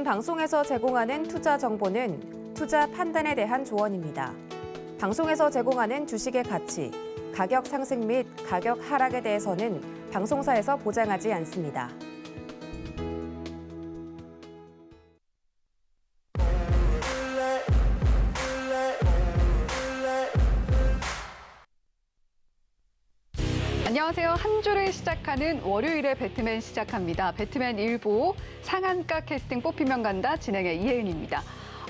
요즘 방송에서 제공하는 투자 정보는 투자 판단에 대한 조언입니다. 방송에서 제공하는 주식의 가치, 가격 상승 및 가격 하락에 대해서는 방송사에서 보장하지 않습니다. 안녕하세요. 한 주를 시작하는 월요일에 배트맨 시작합니다. 배트맨 1부 상한가 캐스팅 뽑히면 간다 진행의 이혜은입니다.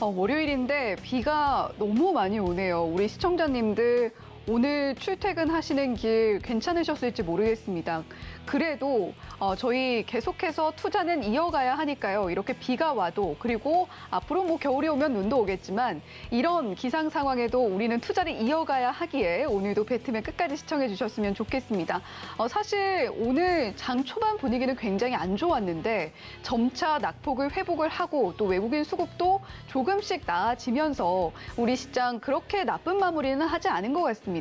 월요일인데 비가 너무 많이 오네요. 우리 시청자님들 오늘 출퇴근하시는 길 괜찮으셨을지 모르겠습니다. 그래도 저희 계속해서 투자는 이어가야 하니까요. 이렇게 비가 와도 그리고 앞으로 뭐 겨울이 오면 눈도 오겠지만 이런 기상 상황에도 우리는 투자를 이어가야 하기에 오늘도 배트맨 끝까지 시청해 주셨으면 좋겠습니다. 사실 오늘 장 초반 분위기는 굉장히 안 좋았는데 점차 낙폭을 회복을 하고 또 외국인 수급도 조금씩 나아지면서 우리 시장 그렇게 나쁜 마무리는 하지 않은 것 같습니다.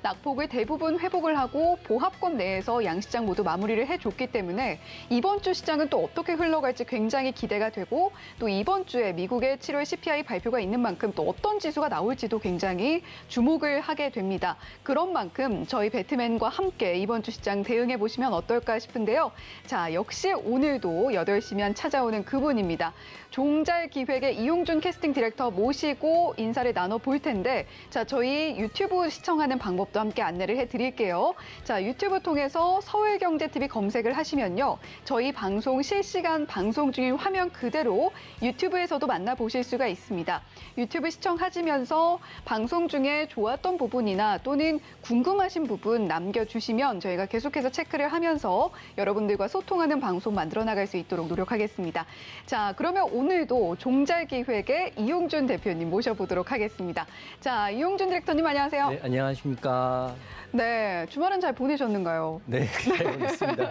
낙폭을 대부분 회복을 하고 보합권 내에서 양시장 모두 마무리를 해줬기 때문에 이번 주 시장은 또 어떻게 흘러갈지 굉장히 기대가 되고 또 이번 주에 미국의 7월 CPI 발표가 있는 만큼 또 어떤 지수가 나올지도 굉장히 주목을 하게 됩니다. 그런 만큼 저희 배트맨과 함께 이번 주 시장 대응해 보시면 어떨까 싶은데요. 자, 역시 오늘도 8시면 찾아오는 그분입니다. 종잘기획의 이용준 캐스팅 디렉터 모시고 인사를 나눠볼 텐데 자, 저희 유튜브 시청하는 방법도 함께 안내를 해드릴게요. 자, 유튜브 통해서 서울경제TV 검색을 하시면요. 저희 방송 실시간 방송 중인 화면 그대로 유튜브에서도 만나보실 수가 있습니다. 유튜브 시청하시면서 방송 중에 좋았던 부분이나 또는 궁금하신 부분 남겨주시면 저희가 계속해서 체크를 하면서 여러분들과 소통하는 방송 만들어 나갈 수 있도록 노력하겠습니다. 자, 그러면 오늘도 종잘기획의 이용준 대표님 모셔보도록 하겠습니다. 자, 이용준 디렉터님 안녕하세요. 네, 안녕하십니까. 네, 주말은 잘 보내셨는가요? 네, 잘 보냈습니다.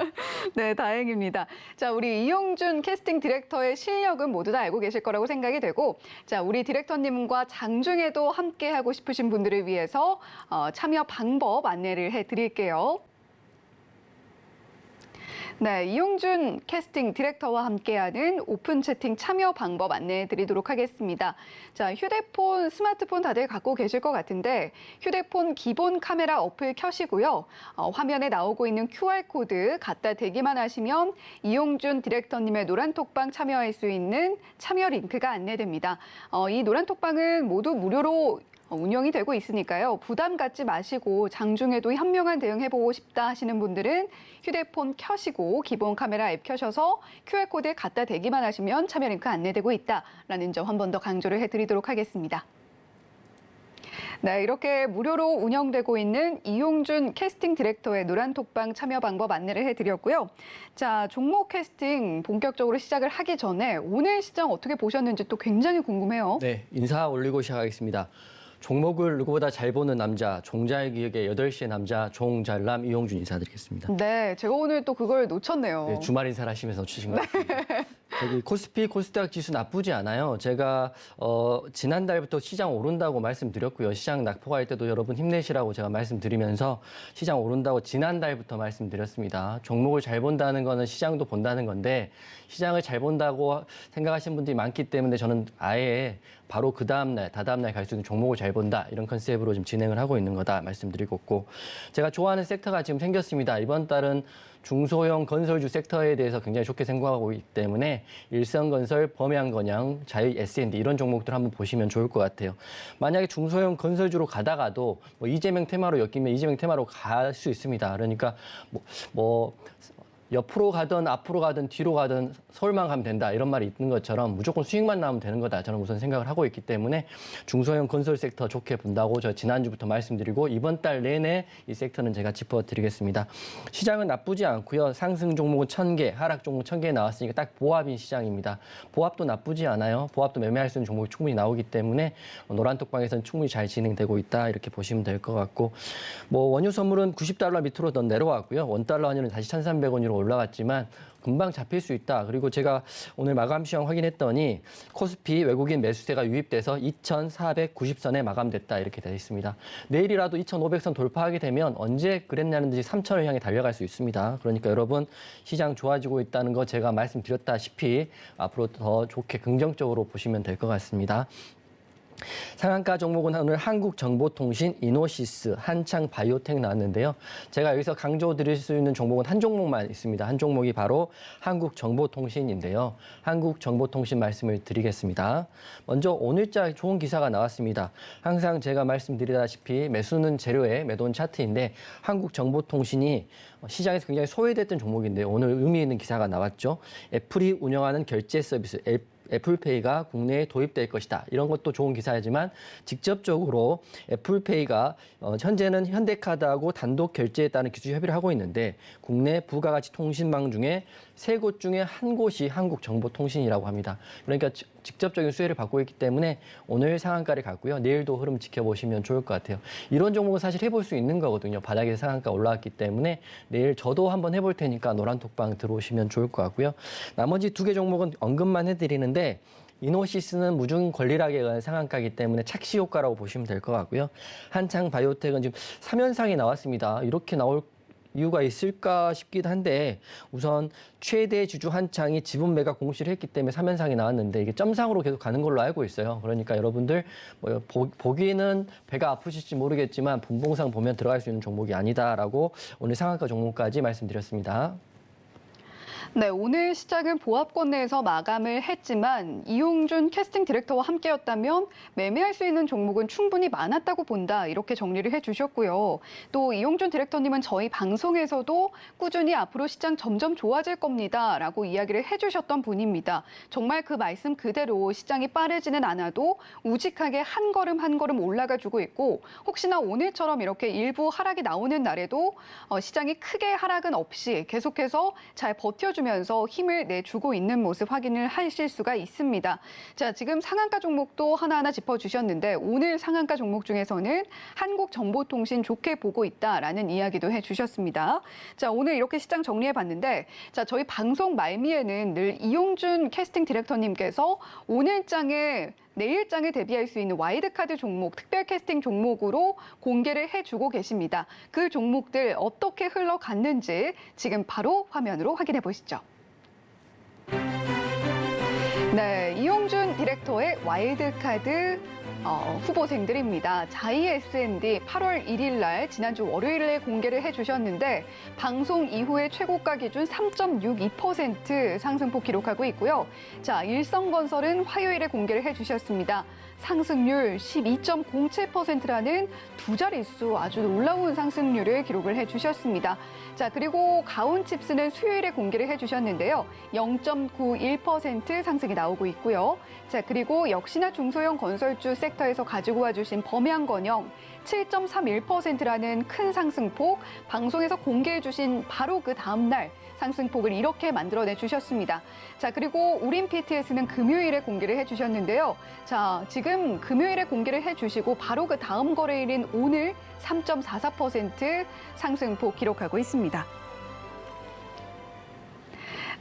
네, 다행입니다. 자, 우리 이용준 캐스팅 디렉터의 실력은 모두 다 알고 계실 거라고 생각이 되고, 자, 우리 디렉터님과 장중에도 함께 하고 싶으신 분들을 위해서 참여 방법 안내를 해드릴게요. 네, 이용준 캐스팅 디렉터와 함께하는 오픈 채팅 참여 방법 안내해 드리도록 하겠습니다. 자, 휴대폰, 스마트폰 다들 갖고 계실 것 같은데 휴대폰 기본 카메라 어플 켜시고요. 화면에 나오고 있는 QR코드 갖다 대기만 하시면 이용준 디렉터님의 노란톡방 참여할 수 있는 참여 링크가 안내됩니다. 이 노란톡방은 모두 무료로 운영이 되고 있으니까요. 부담 갖지 마시고 장중에도 현명한 대응해보고 싶다 하시는 분들은 휴대폰 켜시고 기본 카메라 앱 켜셔서 QR코드에 갖다 대기만 하시면 참여 링크 안내되고 있다라는 점 한 번 더 강조를 해드리도록 하겠습니다. 네, 이렇게 무료로 운영되고 있는 이용준 캐스팅 디렉터의 노란톡방 참여 방법 안내를 해드렸고요. 자, 종목 캐스팅 본격적으로 시작을 하기 전에 오늘 시장 어떻게 보셨는지 또 굉장히 궁금해요. 네, 인사 올리고 시작하겠습니다. 종목을 누구보다 잘 보는 남자, 종잘기획의 8시의 남자, 종잘남 이용준 인사드리겠습니다. 네, 제가 오늘 또 그걸 놓쳤네요. 네, 주말 인사를 하시면서 놓치신 것 같습니다. 저기 코스피, 코스닥 지수 나쁘지 않아요. 제가 지난달부터 시장 오른다고 말씀드렸고요. 시장 낙폭할 때도 여러분 힘내시라고 제가 말씀드리면서 시장 오른다고 지난달부터 말씀드렸습니다. 종목을 잘 본다는 거는 시장도 본다는 건데 시장을 잘 본다고 생각하시는 분들이 많기 때문에 저는 아예 바로 그 다음날, 다다음날 갈 수 있는 종목을 잘 본다. 이런 컨셉으로 지금 진행을 하고 있는 거다 말씀드리고 있고 제가 좋아하는 섹터가 지금 생겼습니다. 이번 달은 중소형 건설주 섹터에 대해서 굉장히 좋게 생각하고 있기 때문에 일성건설, 범양건양, 자유 S&D 이런 종목들 한번 보시면 좋을 것 같아요. 만약에 중소형 건설주로 가다가도 뭐 이재명 테마로 엮이면 이재명 테마로 갈 수 있습니다. 그러니까 옆으로 가든 앞으로 가든 뒤로 가든 서울만 가면 된다 이런 말이 있는 것처럼 무조건 수익만 나오면 되는 거다 저는 우선 생각을 하고 있기 때문에 중소형 건설 섹터 좋게 본다고 저 지난주부터 말씀드리고 이번 달 내내 이 섹터는 제가 짚어드리겠습니다. 시장은 나쁘지 않고요. 상승 종목은 1000개, 하락 종목 1000개 나왔으니까 딱 보합인 시장입니다. 보합도 나쁘지 않아요. 보합도 매매할 수 있는 종목이 충분히 나오기 때문에 노란톡방에서는 충분히 잘 진행되고 있다 이렇게 보시면 될 것 같고 뭐 원유 선물은 90달러 밑으로 더 내려왔고요. 원달러 환율은 다시 1300원으로 위로 올라갔지만 금방 잡힐 수 있다. 그리고 제가 오늘 마감 시황 확인했더니 코스피 외국인 매수세가 유입돼서 2,490선에 마감됐다. 이렇게 되어 있습니다. 내일이라도 2,500선 돌파하게 되면 언제 그랬냐는 듯이 3,000을 향해 달려갈 수 있습니다. 그러니까 여러분 시장 좋아지고 있다는 거 제가 말씀드렸다시피 앞으로 더 좋게 긍정적으로 보시면 될 것 같습니다. 상한가 종목은 오늘 한국정보통신, 이노시스, 한창바이오텍 나왔는데요. 제가 여기서 강조드릴 수 있는 종목은 한 종목만 있습니다. 한 종목이 바로 한국정보통신인데요. 한국정보통신 말씀을 드리겠습니다. 먼저 오늘자 좋은 기사가 나왔습니다. 항상 제가 말씀드리다시피 매수는 재료의 매도는 차트인데 한국정보통신이 시장에서 굉장히 소외됐던 종목인데요. 오늘 의미 있는 기사가 나왔죠. 애플이 운영하는 결제 서비스 애플페이가 국내에 도입될 것이다. 이런 것도 좋은 기사이지만 직접적으로 애플페이가 현재는 현대카드하고 단독 결제에 따른 기술 협의를 하고 있는데 국내 부가가치 통신망 중에 3곳 중에 한 곳이 한국정보통신이라고 합니다. 그러니까 직접적인 수혜를 받고 있기 때문에 오늘 상한가를 갔고요. 내일도 흐름 지켜보시면 좋을 것 같아요. 이런 종목은 사실 해볼 수 있는 거거든요. 바닥에서 상한가 올라왔기 때문에 내일 저도 한번 해볼 테니까 노란톡방 들어오시면 좋을 것 같고요. 나머지 2개 종목은 언급만 해드리는데 이노시스는 무중 권리락에 의한 상한가이기 때문에 착시 효과라고 보시면 될 것 같고요. 한창바이오텍은 지금 3연상이 나왔습니다. 이렇게 나올 이유가 있을까 싶기도 한데 우선 최대 주주 한창이 지분 매각 공시를 했기 때문에 3연상이 나왔는데 이게 점상으로 계속 가는 걸로 알고 있어요. 그러니까 여러분들 보기에는 배가 아프실지 모르겠지만 분봉상 보면 들어갈 수 있는 종목이 아니다라고 오늘 상한가 종목까지 말씀드렸습니다. 네, 오늘 시작은 보합권 내에서 마감을 했지만 이용준 캐스팅 디렉터와 함께였다면 매매할 수 있는 종목은 충분히 많았다고 본다. 이렇게 정리를 해주셨고요. 또 이용준 디렉터님은 저희 방송에서도 꾸준히 앞으로 시장 점점 좋아질 겁니다. 라고 이야기를 해주셨던 분입니다. 정말 그 말씀 그대로 시장이 빠르지는 않아도 우직하게 한 걸음 한 걸음 올라가주고 있고 혹시나 오늘처럼 이렇게 일부 하락이 나오는 날에도 시장이 크게 하락은 없이 계속해서 잘 버텨주면서 힘을 내주고 있는 모습 확인을 하실 수가 있습니다. 자, 지금 상한가 종목도 하나하나 짚어주셨는데 오늘 상한가 종목 중에서는 한국정보통신 좋게 보고 있다라는 이야기도 해주셨습니다. 자, 오늘 이렇게 시장 정리해봤는데 자, 저희 방송 말미에는 늘 이용준 캐스팅 디렉터님께서 오늘장에 내일장에 대비할 수 있는 와이드카드 종목, 특별 캐스팅 종목으로 공개를 해주고 계십니다. 그 종목들 어떻게 흘러갔는지 지금 바로 화면으로 확인해 보시죠. 네, 이용준 디렉터의 와일드카드 후보생들입니다. 자이 S&D 8월 1일 날 지난주 월요일에 공개를 해주셨는데 방송 이후에 최고가 기준 3.62% 상승폭 기록하고 있고요. 자, 일성건설은 화요일에 공개를 해주셨습니다. 상승률 12.07%라는 두 자릿수 아주 놀라운 상승률을 기록을 해주셨습니다. 자, 그리고 가온칩스는 수요일에 공개를 해주셨는데요. 0.91% 상승이 나오고 있고요. 자, 그리고 역시나 중소형 건설주 섹터에서 가지고 와주신 범양건영 7.31%라는 큰 상승폭, 방송에서 공개해주신 바로 그 다음 날 상승폭을 이렇게 만들어내 주셨습니다. 자, 그리고 우린 PTS는 금요일에 공개를 해주셨는데요. 자, 지금 금요일에 공개를 해주시고 바로 그 다음 거래일인 오늘 3.44% 상승폭 기록하고 있습니다.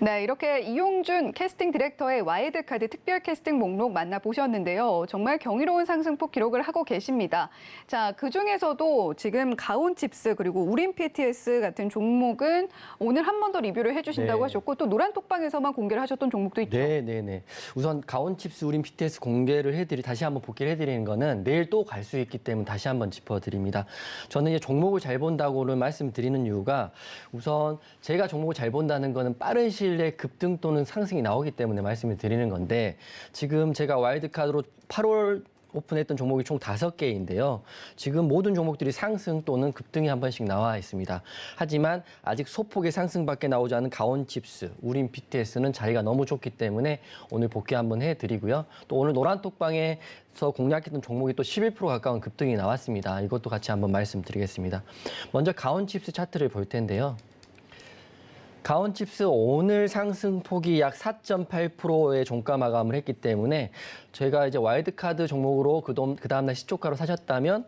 네, 이렇게 이용준 캐스팅 디렉터의 와일드카드 특별 캐스팅 목록 만나보셨는데요. 정말 경이로운 상승폭 기록을 하고 계십니다. 자, 그중에서도 지금 가온칩스 그리고 우린 PTS 같은 종목은 오늘 한 번 더 리뷰를 해주신다고 하셨고 또 노란톡방에서만 공개를 하셨던 종목도 있죠. 네. 우선 가온칩스, 우린 PTS 공개를 다시 한번 복귀를 해드리는 거는 내일 또 갈 수 있기 때문에 다시 한번 짚어드립니다. 저는 이제 종목을 잘 본다고는 말씀드리는 이유가 우선 제가 종목을 잘 본다는 거는 빠른 시일 내에 급등 또는 상승이 나오기 때문에 말씀을 드리는 건데 지금 제가 와일드카드로 8월 오픈했던 종목이 총 5개인데요. 지금 모든 종목들이 상승 또는 급등이 한 번씩 나와 있습니다. 하지만 아직 소폭의 상승밖에 나오지 않은 가온칩스, 우린 BTS는 자리가 너무 좋기 때문에 오늘 복귀 한번 해드리고요. 또 오늘 노란톡방에서 공략했던 종목이 또 11% 가까운 급등이 나왔습니다. 이것도 같이 한번 말씀드리겠습니다. 먼저 가온칩스 차트를 볼 텐데요. 가온칩스 오늘 상승폭이 약 4.8%의 종가 마감을 했기 때문에 저희가 이제 와일드카드 종목으로 그 다음날 시초가로 사셨다면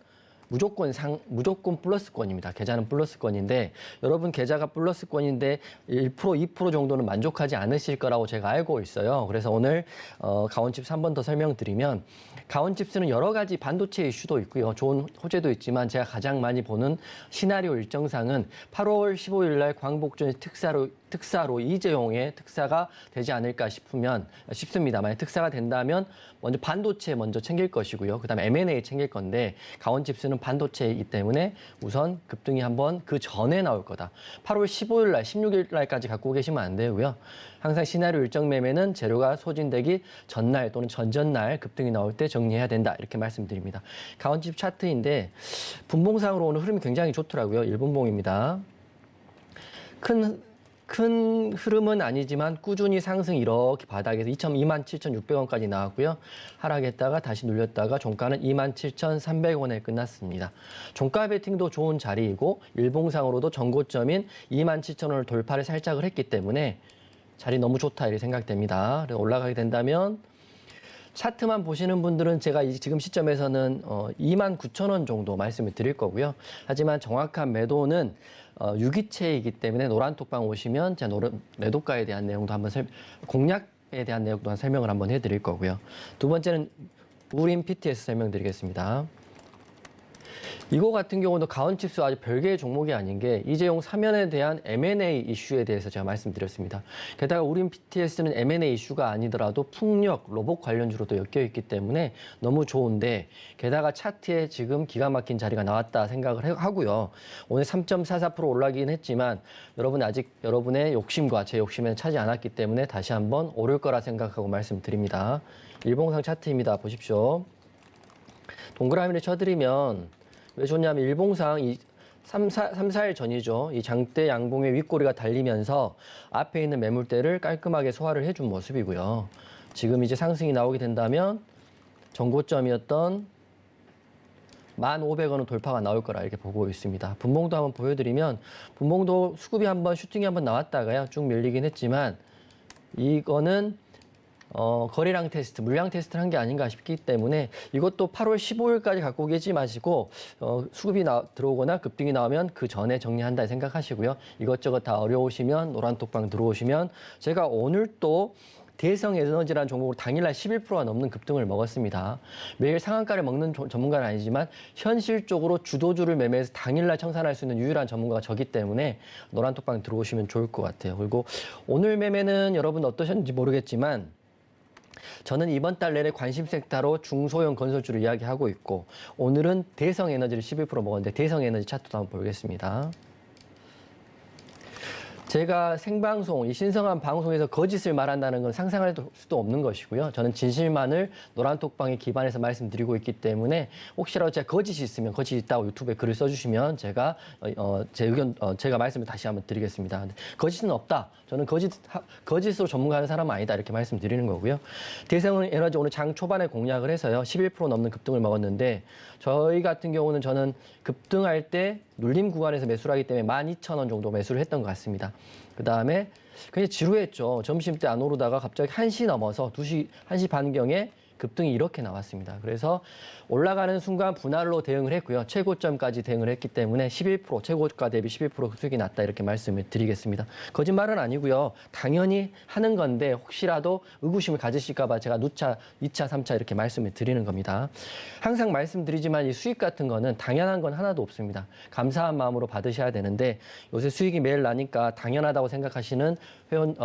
무조건 플러스권입니다. 계좌는 플러스권인데 여러분 계좌가 플러스권인데 1%, 2% 정도는 만족하지 않으실 거라고 제가 알고 있어요. 그래서 오늘 가온칩스 한 번 더 설명드리면 가온칩스는 여러 가지 반도체 이슈도 있고요. 좋은 호재도 있지만 제가 가장 많이 보는 시나리오 일정상은 8월 15일 날 광복절 특사로 이재용의 특사가 되지 않을까 싶습니다. 만약 특사가 된다면 먼저 반도체 먼저 챙길 것이고요. 그다음에 M&A 챙길 건데 가온칩스는 반도체이기 때문에 우선 급등이 한번 그 전에 나올 거다. 8월 15일 날, 16일 날까지 갖고 계시면 안 되고요. 항상 시나리오 일정 매매는 재료가 소진되기 전날 또는 전전날 급등이 나올 때 정리해야 된다. 이렇게 말씀드립니다. 가온칩 차트인데 분봉상으로 오늘 흐름이 굉장히 좋더라고요. 1분봉입니다. 큰 흐름은 아니지만 꾸준히 상승 이렇게 바닥에서 27,600원까지 나왔고요. 하락했다가 다시 눌렸다가 종가는 27,300원에 끝났습니다. 종가 베팅도 좋은 자리이고 일봉상으로도 전고점인 27,000원을 돌파를 살짝을 했기 때문에 자리 너무 좋다 이렇게 생각됩니다. 그래서 올라가게 된다면 차트만 보시는 분들은 제가 지금 시점에서는 29,000원 정도 말씀을 드릴 거고요. 하지만 정확한 매도는 유기체이기 때문에 노란톡방 오시면 제가 매도가에 대한 내용도 한번 공략에 대한 내용도 설명을 한번 해드릴 거고요. 두 번째는 우린 PTS 설명드리겠습니다. 이거 같은 경우도 가온칩스 아주 별개의 종목이 아닌 게 이재용 사면에 대한 M&A 이슈에 대해서 제가 말씀드렸습니다. 게다가 우린 PTS는 M&A 이슈가 아니더라도 풍력, 로봇 관련주로도 엮여 있기 때문에 너무 좋은데 게다가 차트에 지금 기가 막힌 자리가 나왔다 생각을 하고요. 오늘 3.44% 올라가긴 했지만 여러분 아직 여러분의 욕심과 제 욕심에는 차지 않았기 때문에 다시 한번 오를 거라 생각하고 말씀드립니다. 일봉상 차트입니다. 보십시오. 동그라미를 쳐드리면 왜 좋냐면 일봉상 3, 4일 전이죠. 이 장대 양봉의 윗꼬리가 달리면서 앞에 있는 매물대를 깔끔하게 소화를 해준 모습이고요. 지금 이제 상승이 나오게 된다면 전고점이었던 1,500원은 돌파가 나올 거라 이렇게 보고 있습니다. 분봉도 한번 보여드리면 분봉도 수급이 한번 슈팅이 한번 나왔다가요. 쭉 밀리긴 했지만 이거는 거래량 테스트, 물량 테스트를 한 게 아닌가 싶기 때문에 이것도 8월 15일까지 갖고 계지 마시고 수급이 들어오거나 급등이 나오면 그 전에 정리한다 생각하시고요. 이것저것 다 어려우시면 노란톡방 들어오시면 제가 오늘 또 대성에너지라는 종목으로 당일날 11%가 넘는 급등을 먹었습니다. 매일 상한가를 먹는 전문가는 아니지만 현실적으로 주도주를 매매해서 당일날 청산할 수 있는 유일한 전문가가 저기 때문에 노란톡방 들어오시면 좋을 것 같아요. 그리고 오늘 매매는 여러분 어떠셨는지 모르겠지만 저는 이번 달 내내 관심 섹터로 중소형 건설주를 이야기하고 있고 오늘은 대성에너지를 11% 먹었는데 대성에너지 차트도 한번 보겠습니다. 제가 생방송, 이 신성한 방송에서 거짓을 말한다는 건 상상할 수도 없는 것이고요. 저는 진실만을 노란톡방에 기반해서 말씀드리고 있기 때문에 혹시라도 제가 거짓이 있으면 거짓이 있다고 유튜브에 글을 써주시면 제가 제 의견, 제가 말씀을 다시 한번 드리겠습니다. 거짓은 없다. 저는 거짓으로 전문가하는 사람은 아니다. 이렇게 말씀드리는 거고요. 대성에너지 오늘 장 초반에 공략을 해서요. 11% 넘는 급등을 먹었는데 저희 같은 경우는 저는 급등할 때 눌림 구간에서 매수를 하기 때문에 12,000원 정도 매수를 했던 것 같습니다. 그 다음에 굉장히 지루했죠. 점심 때 안 오르다가 갑자기 1시 넘어서 1시 반경에 급등이 이렇게 나왔습니다. 그래서 올라가는 순간 분할로 대응을 했고요. 최고점까지 대응을 했기 때문에 11% 최고가 대비 11% 수익이 났다 이렇게 말씀을 드리겠습니다. 거짓말은 아니고요. 당연히 하는 건데 혹시라도 의구심을 가지실까 봐 제가 누차, 2차, 3차 이렇게 말씀을 드리는 겁니다. 항상 말씀드리지만 이 수익 같은 거는 당연한 건 하나도 없습니다. 감사한 마음으로 받으셔야 되는데 요새 수익이 매일 나니까 당연하다고 생각하시는 회원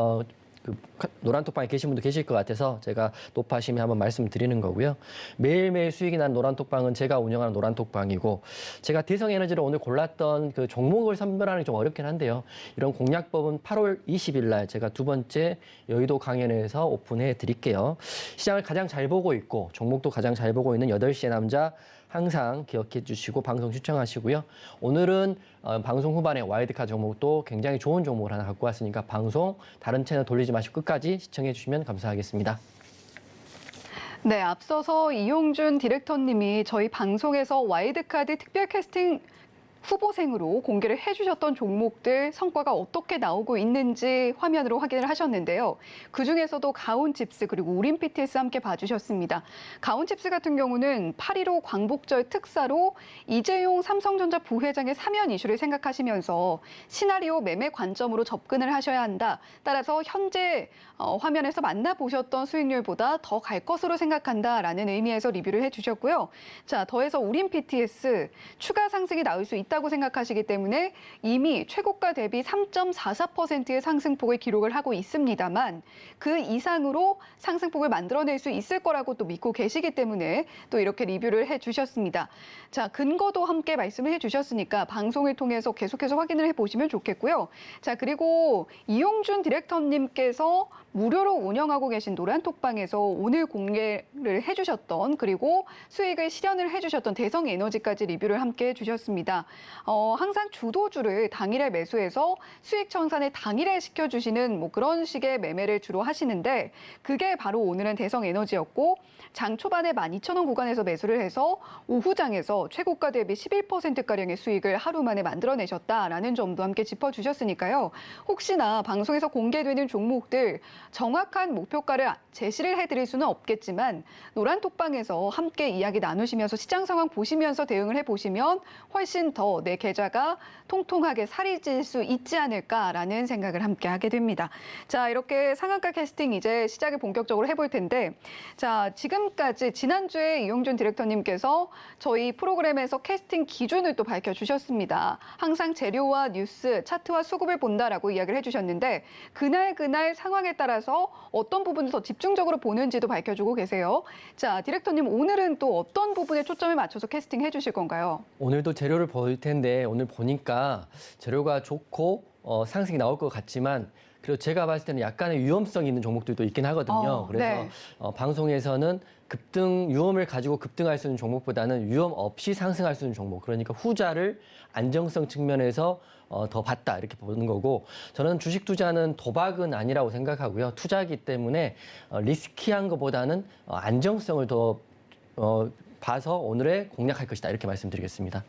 노란톡방에 계신 분도 계실 것 같아서 제가 높아심에 한번 말씀드리는 거고요. 매일매일 수익이 난 노란톡방은 제가 운영하는 노란톡방이고 제가 대성에너지를 오늘 골랐던 그 종목을 선별하는 게 좀 어렵긴 한데요. 이런 공략법은 8월 20일 날 제가 두 번째 여의도 강연회에서 오픈해 드릴게요. 시장을 가장 잘 보고 있고 종목도 가장 잘 보고 있는 8시의 남자 항상 기억해 주시고 방송 시청하시고요. 오늘은 방송 후반에 와일드카드 종목도 굉장히 좋은 종목을 하나 갖고 왔으니까 방송 다른 채널 돌리지 마시고 끝까지 시청해 주시면 감사하겠습니다. 네, 앞서서 이용준 디렉터님이 저희 방송에서 와일드카드 특별 캐스팅 후보생으로 공개를 해주셨던 종목들 성과가 어떻게 나오고 있는지 화면으로 확인을 하셨는데요. 그중에서도 가온칩스 그리고 우림PTS 함께 봐주셨습니다. 가온칩스 같은 경우는 8.15 광복절 특사로 이재용 삼성전자 부회장의 사면 이슈를 생각하시면서 시나리오 매매 관점으로 접근을 하셔야 한다. 따라서 현재 화면에서 만나보셨던 수익률보다 더 갈 것으로 생각한다라는 의미에서 리뷰를 해주셨고요. 자, 더해서 우림PTS 추가 상승이 나올 수 있다고 생각하시기 때문에 이미 최고가 대비 3.44%의 상승폭을 기록을 하고 있습니다만 그 이상으로 상승폭을 만들어낼 수 있을 거라고 또 믿고 계시기 때문에 또 이렇게 리뷰를 해주셨습니다. 자, 근거도 함께 말씀을 해주셨으니까 방송을 통해서 계속해서 확인을 해보시면 좋겠고요. 자, 그리고 이용준 디렉터님께서 무료로 운영하고 계신 노란톡방에서 오늘 공개를 해주셨던 그리고 수익을 실현을 해주셨던 대성에너지까지 리뷰를 함께 해주셨습니다. 항상 주도주를 당일에 매수해서 수익 청산을 당일에 시켜주시는 뭐 그런 식의 매매를 주로 하시는데 그게 바로 오늘은 대성에너지였고 장 초반에 12,000원 구간에서 매수를 해서 오후장에서 최고가 대비 11%가량의 수익을 하루 만에 만들어내셨다라는 점도 함께 짚어주셨으니까요. 혹시나 방송에서 공개되는 종목들 정확한 목표가를 제시를 해드릴 수는 없겠지만 노란톡방에서 함께 이야기 나누시면서 시장 상황 보시면서 대응을 해보시면 훨씬 더 내 계좌가 통통하게 살이 찔 수 있지 않을까라는 생각을 함께 하게 됩니다. 자, 이렇게 상한가 캐스팅 이제 시작을 본격적으로 해볼 텐데 자, 지금까지 지난주에 이용준 디렉터님께서 저희 프로그램에서 캐스팅 기준을 또 밝혀주셨습니다. 항상 재료와 뉴스, 차트와 수급을 본다라고 이야기를 해주셨는데 그날 상황에 따라서 어떤 부분을 더 집중적으로 보는지도 밝혀주고 계세요. 자, 디렉터님 오늘은 또 어떤 부분에 초점을 맞춰서 캐스팅 해주실 건가요? 오늘도 재료를 볼 텐데 오늘 보니까 재료가 좋고 상승이 나올 것 같지만 그리고 제가 봤을 때는 약간의 위험성이 있는 종목들도 있긴 하거든요. 그래서 네. 방송에서는 위험을 가지고 급등할 수 있는 종목보다는 위험 없이 상승할 수 있는 종목, 그러니까 후자를 안정성 측면에서 더 봤다 이렇게 보는 거고, 저는 주식 투자는 도박은 아니라고 생각하고요. 투자이기 때문에 리스키한 것보다는 안정성을 더 봐서 오늘의 공략할 것이다 이렇게 말씀드리겠습니다.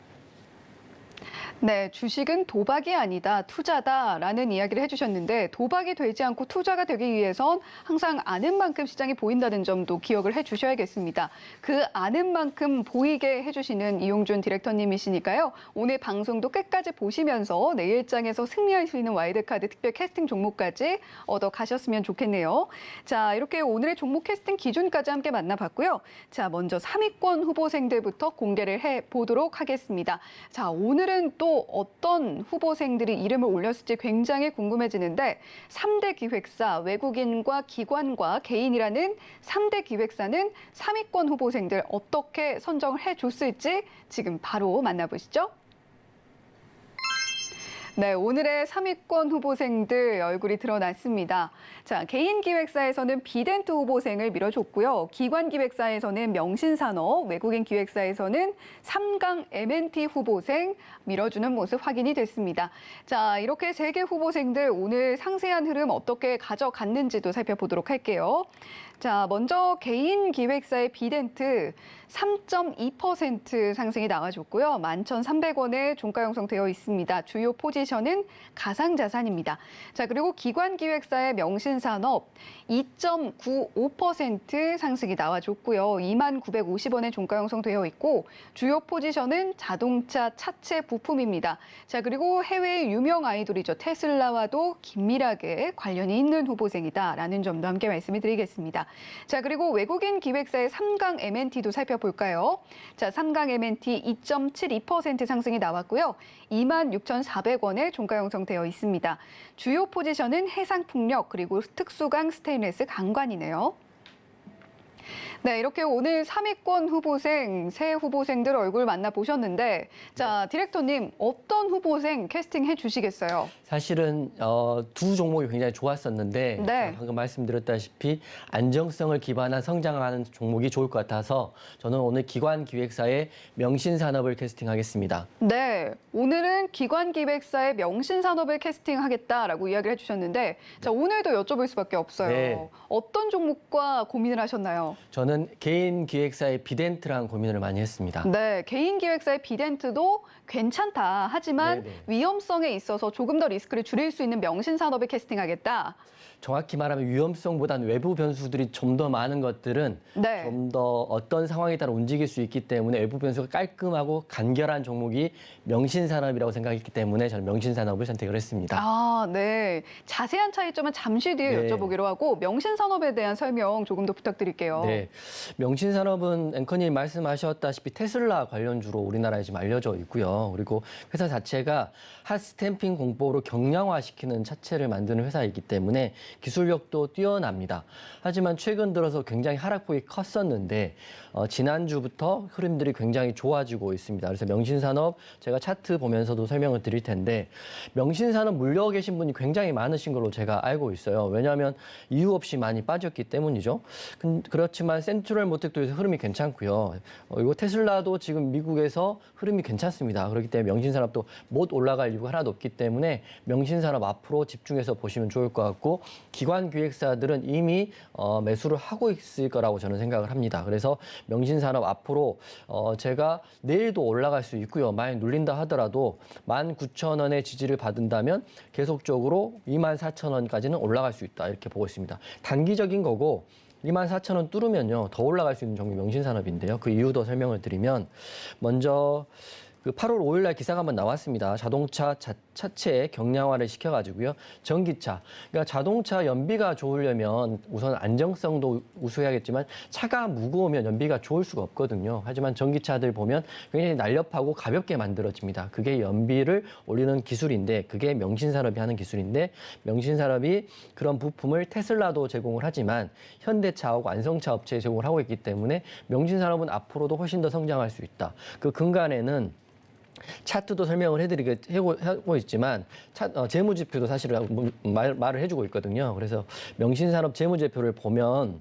네, 주식은 도박이 아니다, 투자다라는 이야기를 해주셨는데 도박이 되지 않고 투자가 되기 위해선 항상 아는 만큼 시장이 보인다는 점도 기억을 해주셔야겠습니다. 그 아는 만큼 보이게 해주시는 이용준 디렉터님이시니까요. 오늘 방송도 끝까지 보시면서 내일장에서 승리할 수 있는 와일드카드 특별 캐스팅 종목까지 얻어 가셨으면 좋겠네요. 자, 이렇게 오늘의 종목 캐스팅 기준까지 함께 만나봤고요. 자, 먼저 3위권 후보생들부터 공개를 해보도록 하겠습니다. 자, 오늘은 또 어떤 후보생들이 이름을 올렸을지 굉장히 궁금해지는데 3대 기획사, 외국인과 기관과 개인이라는 3대 기획사는 3위권 후보생들 어떻게 선정을 해줬을지 지금 바로 만나보시죠. 네, 오늘의 3위권 후보생들 얼굴이 드러났습니다. 자, 개인 기획사에서는 비덴트 후보생을 밀어줬고요. 기관 기획사에서는 명신산업, 외국인 기획사에서는 삼강 M&T 후보생 밀어주는 모습 확인이 됐습니다. 자, 이렇게 3개 후보생들 오늘 상세한 흐름 어떻게 가져갔는지도 살펴보도록 할게요. 자, 먼저 개인 기획사의 비덴트 3.2% 상승이 나와줬고요. 11,300원에 종가 형성되어 있습니다. 주요 포지션은 가상자산입니다. 자, 그리고 기관 기획사의 명신산업 2.95% 상승이 나와줬고요. 29,950원에 종가 형성되어 있고 주요 포지션은 자동차, 차체 부품입니다. 자, 그리고 해외 유명 아이돌이죠. 테슬라와도 긴밀하게 관련이 있는 후보생이다라는 점도 함께 말씀을 드리겠습니다. 자, 그리고 외국인 기획사의 삼강 M&T도 살펴볼까요? 자, 삼강 M&T 2.72% 상승이 나왔고요. 26,400원에 종가 형성되어 있습니다. 주요 포지션은 해상풍력 그리고 특수강 스테인레스 강관이네요. 네, 이렇게 오늘 3위권 후보생, 새 후보생들 얼굴 만나보셨는데 자, 디렉터님 어떤 후보생 캐스팅해 주시겠어요? 사실은 두 종목이 굉장히 좋았었는데 네. 제가 방금 말씀드렸다시피 안정성을 기반한 성장하는 종목이 좋을 것 같아서 저는 오늘 기관 기획사의 명신산업을 캐스팅하겠습니다. 네, 오늘은 기관 기획사의 명신산업을 캐스팅하겠다라고 이야기를 해주셨는데 자, 오늘도 여쭤볼 수밖에 없어요. 네. 어떤 종목과 고민을 하셨나요? 저는 저는 개인 기획사의 비덴트랑 고민을 많이 했습니다. 네, 개인 기획사의 비덴트도 괜찮다. 하지만 네네. 위험성에 있어서 조금 더 리스크를 줄일 수 있는 명신 산업에 캐스팅하겠다. 정확히 말하면 위험성보다는 외부 변수들이 좀 더 많은 것들은 네. 좀 더 어떤 상황에 따라 움직일 수 있기 때문에 외부 변수가 깔끔하고 간결한 종목이 명신산업이라고 생각했기 때문에 저는 명신산업을 선택을 했습니다. 아, 네. 자세한 차이점은 잠시 뒤에 네. 여쭤보기로 하고 명신 산업에 대한 설명 조금 더 부탁드릴게요. 네, 명신산업은 앵커님 말씀하셨다시피 테슬라 관련주로 우리나라에 지금 알려져 있고요. 그리고 회사 자체가 핫 스탬핑 공법으로 경량화시키는 차체를 만드는 회사이기 때문에 기술력도 뛰어납니다. 하지만 최근 들어서 굉장히 하락폭이 컸었는데 지난주부터 흐름들이 굉장히 좋아지고 있습니다. 그래서 명신산업 제가 차트 보면서도 설명을 드릴 텐데 명신산업 물려 계신 분이 굉장히 많으신 걸로 제가 알고 있어요. 왜냐하면 이유 없이 많이 빠졌기 때문이죠. 그렇지만 센트럴 모텍도 흐름이 괜찮고요. 이거 테슬라도 지금 미국에서 흐름이 괜찮습니다. 그렇기 때문에 명신산업도 못 올라갈 이유가 하나도 없기 때문에 명신산업 앞으로 집중해서 보시면 좋을 것 같고 기관 기획사들은 이미 매수를 하고 있을 거라고 저는 생각을 합니다. 그래서 명신산업 앞으로 제가 내일도 올라갈 수 있고요. 만약 눌린다 하더라도 19,000원의 지지를 받는다면 계속적으로 24,000원까지는 올라갈 수 있다 이렇게 보고 있습니다. 단기적인 거고 24,000원 뚫으면요 더 올라갈 수 있는 종목 명신산업인데요. 그 이유도 설명을 드리면 먼저 그 8월 5일 날 기사가 한번 나왔습니다. 자동차 차체에 경량화를 시켜가지고요. 전기차. 그러니까 자동차 연비가 좋으려면 우선 안정성도 우수해야겠지만 차가 무거우면 연비가 좋을 수가 없거든요. 하지만 전기차들 보면 굉장히 날렵하고 가볍게 만들어집니다. 그게 연비를 올리는 기술인데 그게 명신산업이 하는 기술인데 명신산업이 그런 부품을 테슬라도 제공을 하지만 현대차하고 안성차 업체에 제공을 하고 있기 때문에 명신산업은 앞으로도 훨씬 더 성장할 수 있다. 그 근간에는 차트도 설명을 하고 있지만 재무지표도 사실 말을 해주고 있거든요. 그래서 명신산업 재무지표를 보면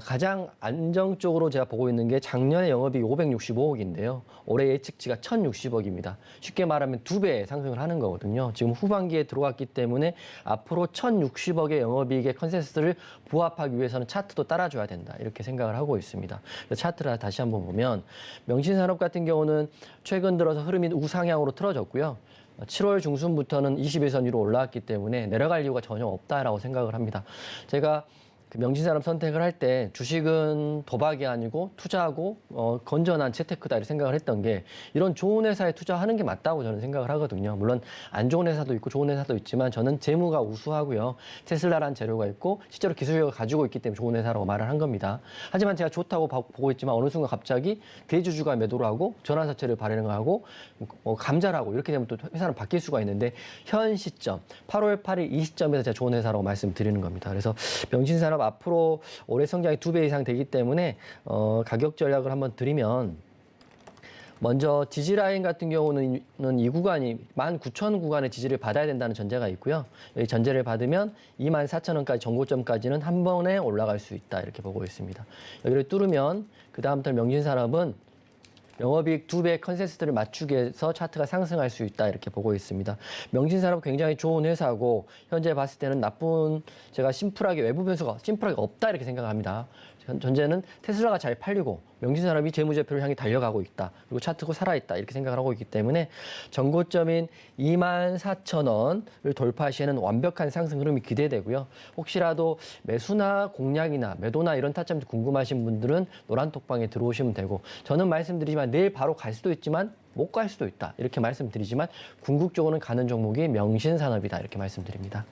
가장 안정적으로 제가 보고 있는 게 작년에 영업이익 565억인데요. 올해 예측치가 1,060억입니다. 쉽게 말하면 2배 상승을 하는 거거든요. 지금 후반기에 들어왔기 때문에 앞으로 1,060억의 영업이익의 컨센서스를 부합하기 위해서는 차트도 따라줘야 된다. 이렇게 생각을 하고 있습니다. 차트를 다시 한번 보면 명신산업 같은 경우는 최근 들어서 흐름이 우상향으로 틀어졌고요. 7월 중순부터는 21선 위로 올라왔기 때문에 내려갈 이유가 전혀 없다라고 생각을 합니다. 제가 그 명신산업 선택을 할 때 주식은 도박이 아니고 투자하고 건전한 재테크다 이렇게 생각을 했던 게 이런 좋은 회사에 투자하는 게 맞다고 저는 생각을 하거든요. 물론 안 좋은 회사도 있고 좋은 회사도 있지만 저는 재무가 우수하고요. 테슬라라는 재료가 있고 실제로 기술력을 가지고 있기 때문에 좋은 회사라고 말을 한 겁니다. 하지만 제가 좋다고 보고 있지만 어느 순간 갑자기 대주주가 매도를 하고 전환사채를 발행하고 감자를 하고 이렇게 되면 또 회사는 바뀔 수가 있는데 현 시점 8월 8일 이 시점에서 제가 좋은 회사라고 말씀드리는 겁니다. 그래서 명신산업 앞으로 올해 성장이 2배 이상 되기 때문에 가격 전략을 한번 드리면 먼저 지지라인 같은 경우는 이 구간이 19,000 구간의 지지를 받아야 된다는 전제가 있고요. 이 전제를 받으면 24,000원까지 전고점까지는 한 번에 올라갈 수 있다 이렇게 보고 있습니다. 여기를 뚫으면 그 다음부터 명신산업은 영업이익 2배 컨센서스를 맞추기 위해서 차트가 상승할 수 있다 이렇게 보고 있습니다. 명신산업 굉장히 좋은 회사고 현재 봤을 때는 제가 외부 변수가 심플하게 없다 이렇게 생각합니다. 전제는 테슬라가 잘 팔리고 명신산업이 재무제표를 향해 달려가고 있다. 그리고 차트고 살아있다. 이렇게 생각을 하고 있기 때문에 전고점인 24,000원을 돌파 시에는 완벽한 상승 흐름이 기대되고요. 혹시라도 매수나 공략이나 매도나 이런 타점이 궁금하신 분들은 노란톡방에 들어오시면 되고 저는 말씀드리지만 내일 바로 갈 수도 있지만 못 갈 수도 있다. 이렇게 말씀드리지만 궁극적으로는 가는 종목이 명신산업이다. 이렇게 말씀드립니다.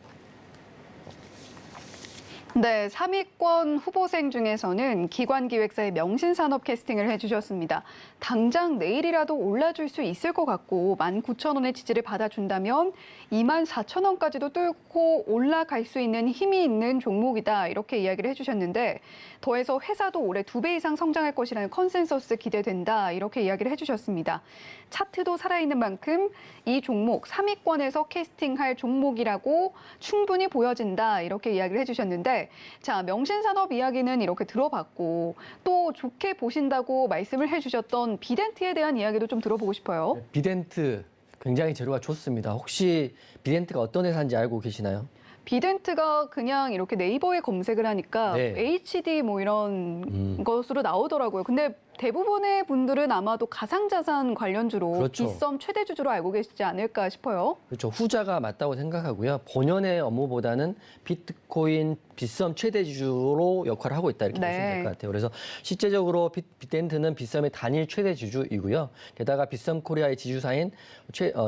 네, 3위권 후보생 중에서는 기관기획사의 명신산업 캐스팅을 해주셨습니다. 당장 내일이라도 올라줄 수 있을 것 같고 19,000원의 지지를 받아준다면 24,000원까지도 뚫고 올라갈 수 있는 힘이 있는 종목이다 이렇게 이야기를 해주셨는데 더해서 회사도 올해 2배 이상 성장할 것이라는 컨센서스 기대된다 이렇게 이야기를 해주셨습니다. 차트도 살아있는 만큼 이 종목 3위권에서 캐스팅할 종목이라고 충분히 보여진다 이렇게 이야기를 해주셨는데 자, 명신산업 이야기는 이렇게 들어봤고 또 좋게 보신다고 말씀을 해주셨던 비덴트에 대한 이야기도 좀 들어보고 싶어요. 비덴트 굉장히 재료가 좋습니다. 혹시 비덴트가 어떤 회사인지 알고 계시나요? 비덴트가 그냥 이렇게 네이버에 검색을 하니까 네. HD 뭐 이런 것으로 나오더라고요. 근데 대부분의 분들은 아마도 가상자산 관련주로 그렇죠. 빗썸 최대 주주로 알고 계시지 않을까 싶어요. 그렇죠. 후자가 맞다고 생각하고요. 본연의 업무보다는 비트코인 빗썸 최대주주로 역할을 하고 있다 이렇게 네. 보시면 될 것 같아요. 그래서 실제적으로 빗덴트는 빗썸의 단일 최대 주주이고요. 게다가 빗썸 코리아의 지주사인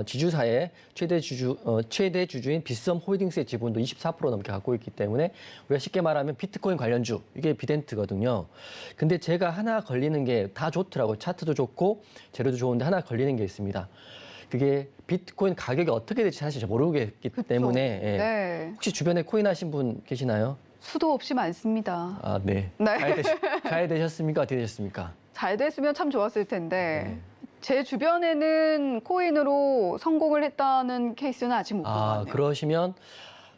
지주사의 최대 주주인 빗썸 홀딩스의 지분도 24% 넘게 갖고 있기 때문에 우리가 쉽게 말하면 비트코인 관련주 이게 빗덴트거든요. 근데 제가 하나 걸리는 게 다 좋더라고요. 차트도 좋고 재료도 좋은데 하나 걸리는 게 있습니다. 그게 비트코인 가격이 어떻게 될지 사실 모르겠기 때문에 예. 네. 혹시 주변에 코인 하신 분 계시나요? 수도 없이 많습니다. 아, 네. 네. 잘 되셨습니까? 어떻게 되셨습니까? 잘 됐으면 참 좋았을 텐데 네. 제 주변에는 코인으로 성공을 했다는 케이스는 아직 못 본 것 아, 같네요. 그러시면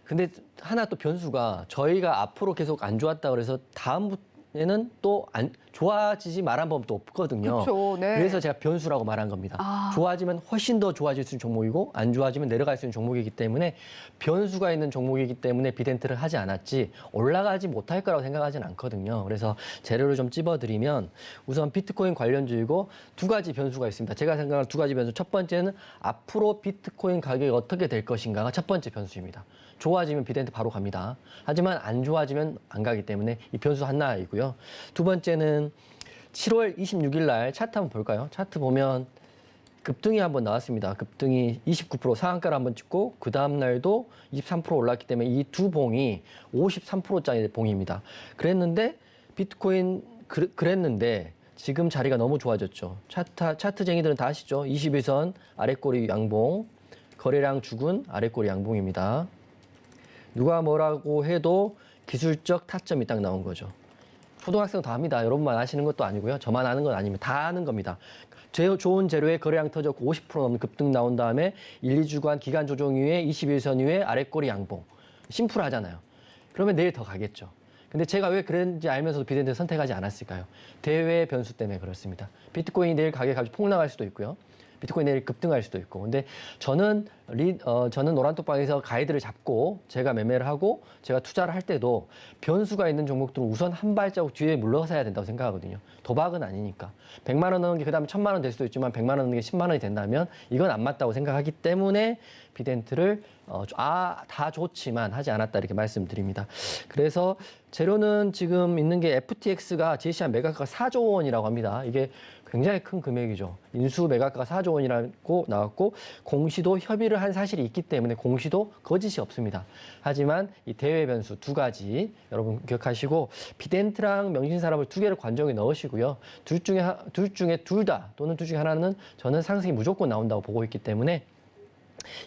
근데 하나 또 변수가 저희가 앞으로 계속 안 좋았다 그래서 다음에는 또 안 좋아지지 말한 법도 없거든요. 그렇죠. 네. 그래서 제가 변수라고 말한 겁니다. 아. 좋아지면 훨씬 더 좋아질 수 있는 종목이고 안 좋아지면 내려갈 수 있는 종목이기 때문에 변수가 있는 종목이기 때문에 비덴트를 하지 않았지 올라가지 못할 거라고 생각하지는 않거든요. 그래서 재료를 좀 찝어드리면 우선 비트코인 관련주이고 두 가지 변수가 있습니다. 제가 생각하는 두 가지 변수. 첫 번째는 앞으로 비트코인 가격이 어떻게 될 것인가가 첫 번째 변수입니다. 좋아지면 비덴트 바로 갑니다. 하지만 안 좋아지면 안 가기 때문에 이 변수 하나이고요. 두 번째는 7월 26일 날 차트 한번 볼까요? 차트 보면 급등이 한번 나왔습니다. 급등이 29% 상한가를 한번 찍고 그 다음 날도 23% 올랐기 때문에 이 두 봉이 53%짜리 봉입니다. 그랬는데 비트코인 그랬는데 지금 자리가 너무 좋아졌죠. 차트쟁이들은 다 아시죠? 21선 아랫꼬리 양봉, 거래량 죽은 아랫꼬리 양봉입니다. 누가 뭐라고 해도 기술적 타점이 딱 나온 거죠. 초등학생 다 합니다. 여러분만 아시는 것도 아니고요. 저만 아는 건 아닙니다. 다 아는 겁니다. 좋은 재료에 거래량 터졌고 50% 넘는 급등 나온 다음에 1, 2주간 기간 조정 이후에 21선 이후에 아랫꼬리 양봉. 심플하잖아요. 그러면 내일 더 가겠죠. 근데 제가 왜 그랬는지 알면서도 비덴트 선택하지 않았을까요? 대외 변수 때문에 그렇습니다. 비트코인이 내일 가격이 갑자기 폭락할 수도 있고요. 비트코인 내일 급등할 수도 있고. 근데 저는 노란톡방에서 가이드를 잡고 제가 매매를 하고 제가 투자를 할 때도 변수가 있는 종목들은 우선 한 발자국 뒤에 물러서야 된다고 생각하거든요. 도박은 아니니까. 100만 원 넣은 게 그다음에 1000만 원 될 수도 있지만 100만 원 넣은 게 10만 원이 된다면 이건 안 맞다고 생각하기 때문에 비덴트를 다 좋지만 하지 않았다 이렇게 말씀드립니다. 그래서 재료는 지금 있는 게 FTX가 제시한 매각가가 4조 원이라고 합니다. 이게 굉장히 큰 금액이죠. 인수 매각가가 4조 원이라고 나왔고 공시도 협의를 한 사실이 있기 때문에 공시도 거짓이 없습니다. 하지만 이 대외 변수 두 가지 여러분 기억하시고 비덴트랑 명신산업을 두 개를 관정에 넣으시고요. 둘 중에 둘 다 또는 둘 중에 하나는 저는 상승이 무조건 나온다고 보고 있기 때문에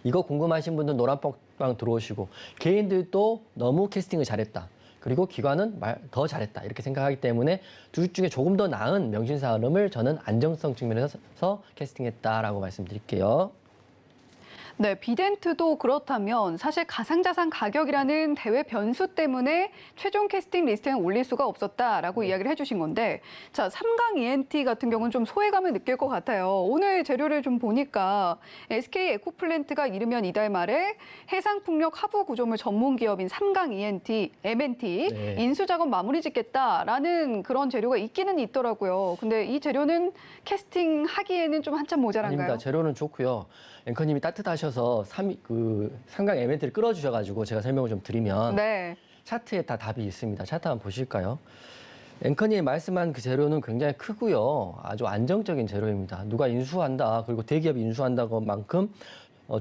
이거 궁금하신 분들 노란빵 들어오시고 개인들도 너무 캐스팅을 잘했다. 그리고 기관은 더 잘했다. 이렇게 생각하기 때문에 둘 중에 조금 더 나은 명신산업을 저는 안정성 측면에서 캐스팅했다라고 말씀드릴게요. 네, 비덴트도 그렇다면 사실 가상자산 가격이라는 대외 변수 때문에 최종 캐스팅 리스트에 올릴 수가 없었다라고 이야기를 해주신 건데, 자, 3강 ENT 같은 경우는 좀 소외감을 느낄 것 같아요. 오늘 재료를 좀 보니까 SK 에코플랜트가 이르면 이달 말에 해상풍력 하부 구조물 전문 기업인 3강 ENT, MNT 네. 인수 작업 마무리 짓겠다라는 그런 재료가 있기는 있더라고요. 근데 이 재료는 캐스팅하기에는 좀 한참 모자란가요? 아닙니다. 재료는 좋고요. 앵커님이 따뜻하셔서 3강 MNT를 끌어주셔가지고 제가 설명을 좀 드리면 네. 차트에 다 답이 있습니다. 차트 한번 보실까요? 앵커님이 말씀한 그 재료는 굉장히 크고요. 아주 안정적인 재료입니다. 누가 인수한다, 그리고 대기업이 인수한다고 만큼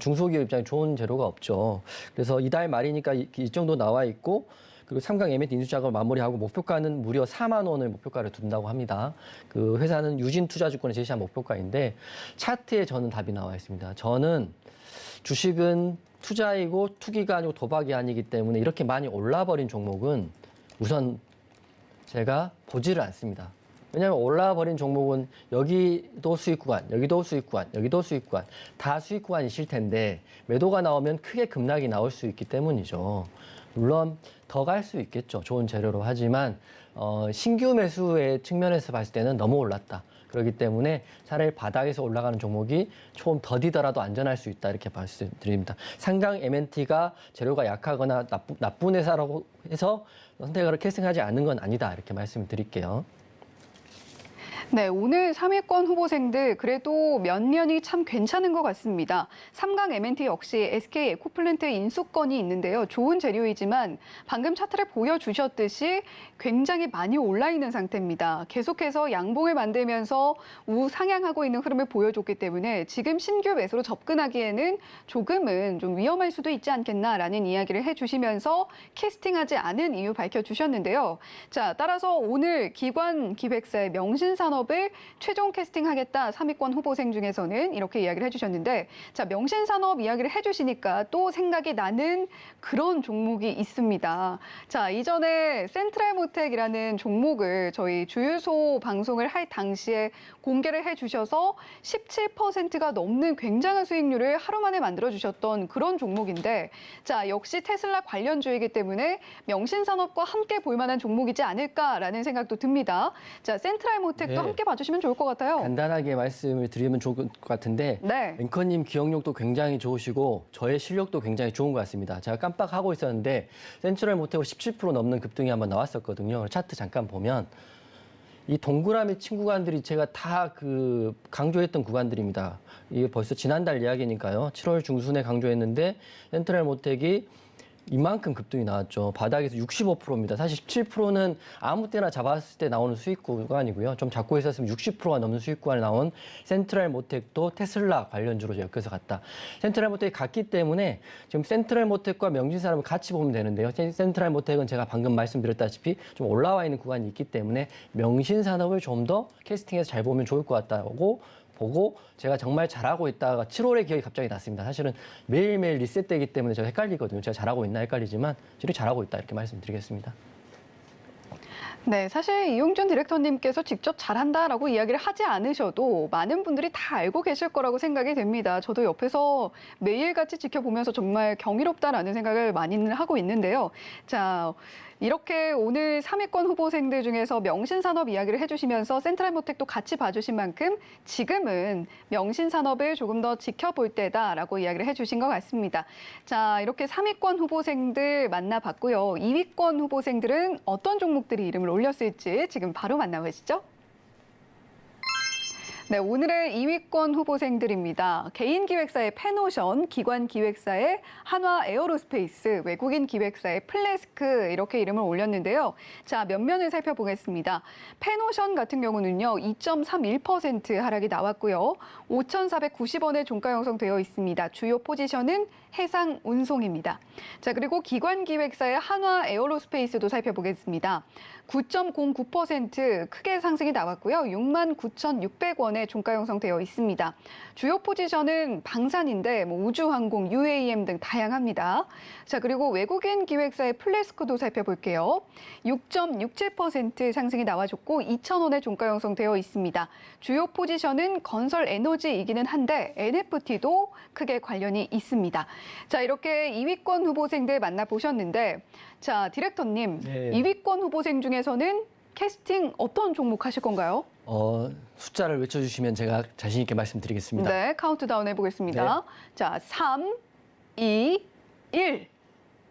중소기업 입장에 좋은 재료가 없죠. 그래서 이달 말이니까 이 정도 나와 있고 그리고 3강 MNT 인수 작업을 마무리하고 목표가는 무려 4만 원을 목표가를 둔다고 합니다. 그 회사는 유진투자증권에 제시한 목표가인데 차트에 저는 답이 나와 있습니다. 저는 주식은 투자이고 투기가 아니고 도박이 아니기 때문에 이렇게 많이 올라버린 종목은 우선 제가 보지를 않습니다. 왜냐하면 올라버린 종목은 여기도 수익 구간, 여기도 수익 구간, 여기도 수익 구간, 다 수익 구간이실 텐데 매도가 나오면 크게 급락이 나올 수 있기 때문이죠. 물론 더 갈 수 있겠죠. 좋은 재료로. 하지만 신규 매수의 측면에서 봤을 때는 너무 올랐다. 그렇기 때문에 차라리 바닥에서 올라가는 종목이 조금 더디더라도 안전할 수 있다 이렇게 말씀드립니다. 상강 MNT가 재료가 약하거나 나쁜 회사라고 해서 선택을 캐스팅하지 않는 건 아니다 이렇게 말씀을 드릴게요. 네, 오늘 3위권 후보생들 그래도 면면이 참 괜찮은 것 같습니다. 3강 MNT 역시 SK 에코플랜트 인수권이 있는데요. 좋은 재료이지만 방금 차트를 보여주셨듯이 굉장히 많이 올라 있는 상태입니다. 계속해서 양봉을 만들면서 우상향하고 있는 흐름을 보여줬기 때문에 지금 신규 매수로 접근하기에는 조금은 좀 위험할 수도 있지 않겠나라는 이야기를 해주시면서 캐스팅하지 않은 이유 밝혀주셨는데요. 자, 따라서 오늘 기관 기획사의 명신산업을 최종 캐스팅하겠다 3위권 후보생 중에서는 이렇게 이야기를 해주셨는데, 자, 명신산업 이야기를 해주시니까 또 생각이 나는 그런 종목이 있습니다. 자, 이전에 센트럴모텍이라는 종목을 저희 주유소 방송을 할 당시에 공개를 해주셔서 17%가 넘는 굉장한 수익률을 하루 만에 만들어주셨던 그런 종목인데, 자, 역시 테슬라 관련주이기 때문에 명신산업과 함께 볼 만한 종목이지 않을까라는 생각도 듭니다. 자, 센트럴모텍도 함께 봐주시면 좋을 것 같아요. 간단하게 말씀을 드리면 좋을 것 같은데 네. 앵커님 기억력도 굉장히 좋으시고 저의 실력도 굉장히 좋은 것 같습니다. 제가 깜빡하고 있었는데 센트럴모텍으로 17% 넘는 급등이 한번 나왔었거든요. 차트 잠깐 보면 이 동그라미 친 구간들이 제가 다 강조했던 구간들입니다. 이게 벌써 지난달 이야기니까요. 7월 중순에 강조했는데 센트럴모텍이 이만큼 급등이 나왔죠. 바닥에서 65%입니다. 사실 17%는 아무 때나 잡았을 때 나오는 수익 구간이고요. 좀 잡고 있었으면 60%가 넘는 수익 구간에 나온 센트럴모텍도 테슬라 관련주로 엮여서 갔다. 센트럴모텍이 갔기 때문에 지금 센트럴모텍과 명신산업을 같이 보면 되는데요. 센트럴모텍은 제가 방금 말씀드렸다시피 좀 올라와 있는 구간이 있기 때문에 명신산업을 좀 더 캐스팅해서 잘 보면 좋을 것 같다고 보고 제가 정말 잘하고 있다가 7월에 기억이 갑자기 났습니다. 사실은 매일매일 리셋되기 때문에 제가 헷갈리거든요. 제가 잘하고 있나 헷갈리지만 실이 잘하고 있다 이렇게 말씀드리겠습니다. 네, 사실 이용준 디렉터님께서 직접 잘한다라고 이야기를 하지 않으셔도 많은 분들이 다 알고 계실 거라고 생각이 됩니다. 저도 옆에서 매일같이 지켜보면서 정말 경이롭다라는 생각을 많이는 하고 있는데요. 자, 이렇게 오늘 3위권 후보생들 중에서 명신산업 이야기를 해주시면서 센트럴모텍도 같이 봐주신 만큼 지금은 명신산업을 조금 더 지켜볼 때다라고 이야기를 해주신 것 같습니다. 자, 이렇게 3위권 후보생들 만나봤고요. 2위권 후보생들은 어떤 종목들이 이름을 올렸을지 지금 바로 만나보시죠. 네, 오늘의 2위권 후보생들입니다. 개인 기획사의 페노션, 기관 기획사의 한화 에어로스페이스, 외국인 기획사의 플래스크 이렇게 이름을 올렸는데요. 자, 면면을 살펴보겠습니다. 페노션 같은 경우는요, 2.31% 하락이 나왔고요. 5,490원에 종가 형성되어 있습니다. 주요 포지션은 해상 운송입니다. 자, 그리고 기관 기획사의 한화 에어로스페이스도 살펴보겠습니다. 9.09% 크게 상승이 나왔고요. 69,600원에 종가 형성되어 있습니다. 주요 포지션은 방산인데 우주항공, UAM 등 다양합니다. 자, 그리고 외국인 기획사의 플래스코도 살펴볼게요. 6.67% 상승이 나와줬고 2,000원에 종가 형성되어 있습니다. 주요 포지션은 건설 에너지이기는 한데 NFT도 크게 관련이 있습니다. 자, 이렇게 2위권 후보생들 만나보셨는데, 자, 디렉터님, 네. 2위권 후보생 중에서는 캐스팅 어떤 종목 하실 건가요? 숫자를 외쳐주시면 제가 자신 있게 말씀드리겠습니다. 네, 카운트다운 해보겠습니다. 자, 3, 2, 1.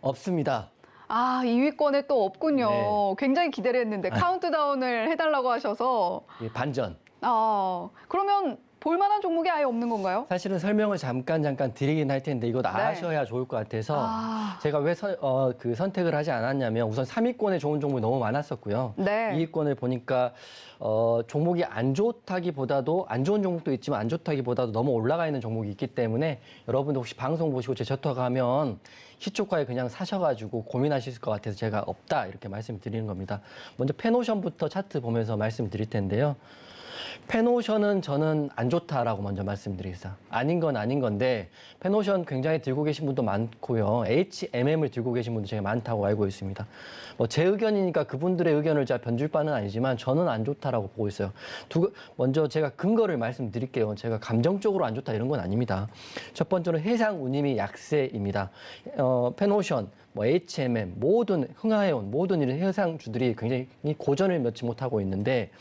없습니다. 아, 2위권에 또 없군요. 네. 굉장히 기대를 했는데 카운트다운을 해달라고 하셔서. 예, 반전. 그러면 볼만한 종목이 아예 없는 건가요? 사실은 설명을 잠깐 드리긴 할 텐데 이거 아셔야 좋을 것 같아서 제가 왜 선택을 하지 않았냐면 우선 3위권에 좋은 종목이 너무 많았었고요. 네. 2위권을 보니까 종목이 안 좋다기보다도 안 좋은 종목도 있지만 안 좋다기보다도 너무 올라가 있는 종목이 있기 때문에 여러분들 혹시 방송 보시고 제 저토 가면 시초가에 그냥 사셔가지고 고민하실 것 같아서 제가 없다 이렇게 말씀드리는 겁니다. 먼저 페노션부터 차트 보면서 말씀드릴 텐데요. 페노션은 저는 안 좋다라고 먼저 말씀드리겠습니다. 아닌 건 아닌 건데 페노션 굉장히 들고 계신 분도 많고요. HMM을 들고 계신 분도 제가 많다고 알고 있습니다. 제 의견이니까 그분들의 의견을 제가 변줄 바는 아니지만 저는 안 좋다라고 보고 있어요. 먼저 제가 근거를 말씀드릴게요. 제가 감정적으로 안 좋다 이런 건 아닙니다. 첫 번째는 해상 운임이 약세입니다. 페노션 뭐 H&M 모든 흥하해온 모든 이런 해상주들이 굉장히 고전을 면치 못하고 있는데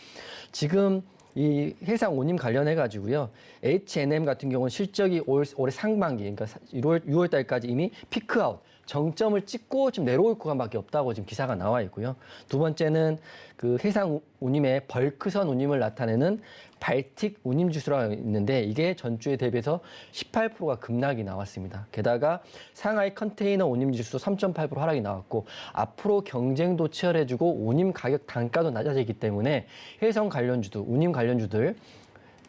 지금 이 해상 운임 관련해 가지고요. H&M 같은 경우는 실적이 올해 상반기, 그러니까 6월 달까지 이미 피크아웃, 정점을 찍고 지금 내려올 구간밖에 없다고 지금 기사가 나와 있고요. 두 번째는 그 해상 운임의 벌크선 운임을 나타내는 발틱 운임 지수라고 있는데 이게 전주에 대비해서 18%가 급락이 나왔습니다. 게다가 상하이 컨테이너 운임 지수도 3.8% 하락이 나왔고 앞으로 경쟁도 치열해지고 운임 가격 단가도 낮아지기 때문에 해상 관련주들, 운임 관련주들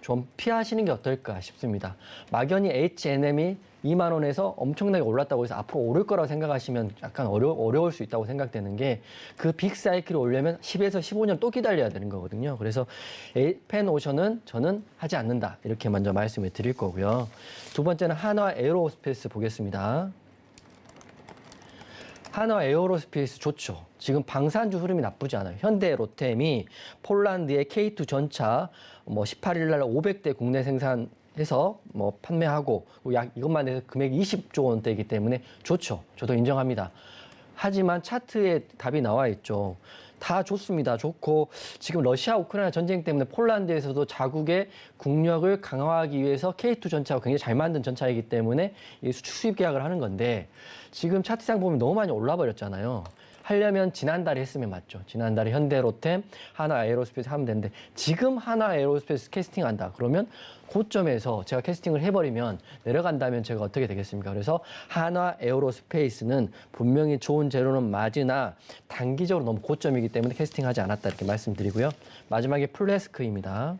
좀 피하시는 게 어떨까 싶습니다. 막연히 H&M이 2만 원에서 엄청나게 올랐다고 해서 앞으로 오를 거라고 생각하시면 약간 어려울 수 있다고 생각되는 게 그 빅사이클이 오려면 10에서 15년 또 기다려야 되는 거거든요. 그래서 펜오션은 저는 하지 않는다. 이렇게 먼저 말씀을 드릴 거고요. 두 번째는 한화 에어로스페이스 보겠습니다. 한화 에어로스페이스 좋죠. 지금 방산주 흐름이 나쁘지 않아요. 현대 로템이 폴란드의 K2 전차 18일 날 500대 국내 생산해서 판매하고 이것만 해서 금액이 20조 원대이기 때문에 좋죠. 저도 인정합니다. 하지만 차트에 답이 나와 있죠. 다 좋습니다. 좋고 지금 러시아 우크라이나 전쟁 때문에 폴란드에서도 자국의 국력을 강화하기 위해서 K2 전차가 굉장히 잘 만든 전차이기 때문에 수입 계약을 하는 건데 지금 차트상 보면 너무 많이 올라 버렸잖아요. 하려면 지난달에 했으면 맞죠. 지난달에 현대로템, 하나에어로스페이스 하면 되는데 지금 하나에어로스페이스 캐스팅한다. 그러면 고점에서 제가 캐스팅을 해버리면 내려간다면 제가 어떻게 되겠습니까? 그래서 하나에어로스페이스는 분명히 좋은 재료는 맞으나 단기적으로 너무 고점이기 때문에 캐스팅하지 않았다. 이렇게 말씀드리고요. 마지막에 플래스크입니다.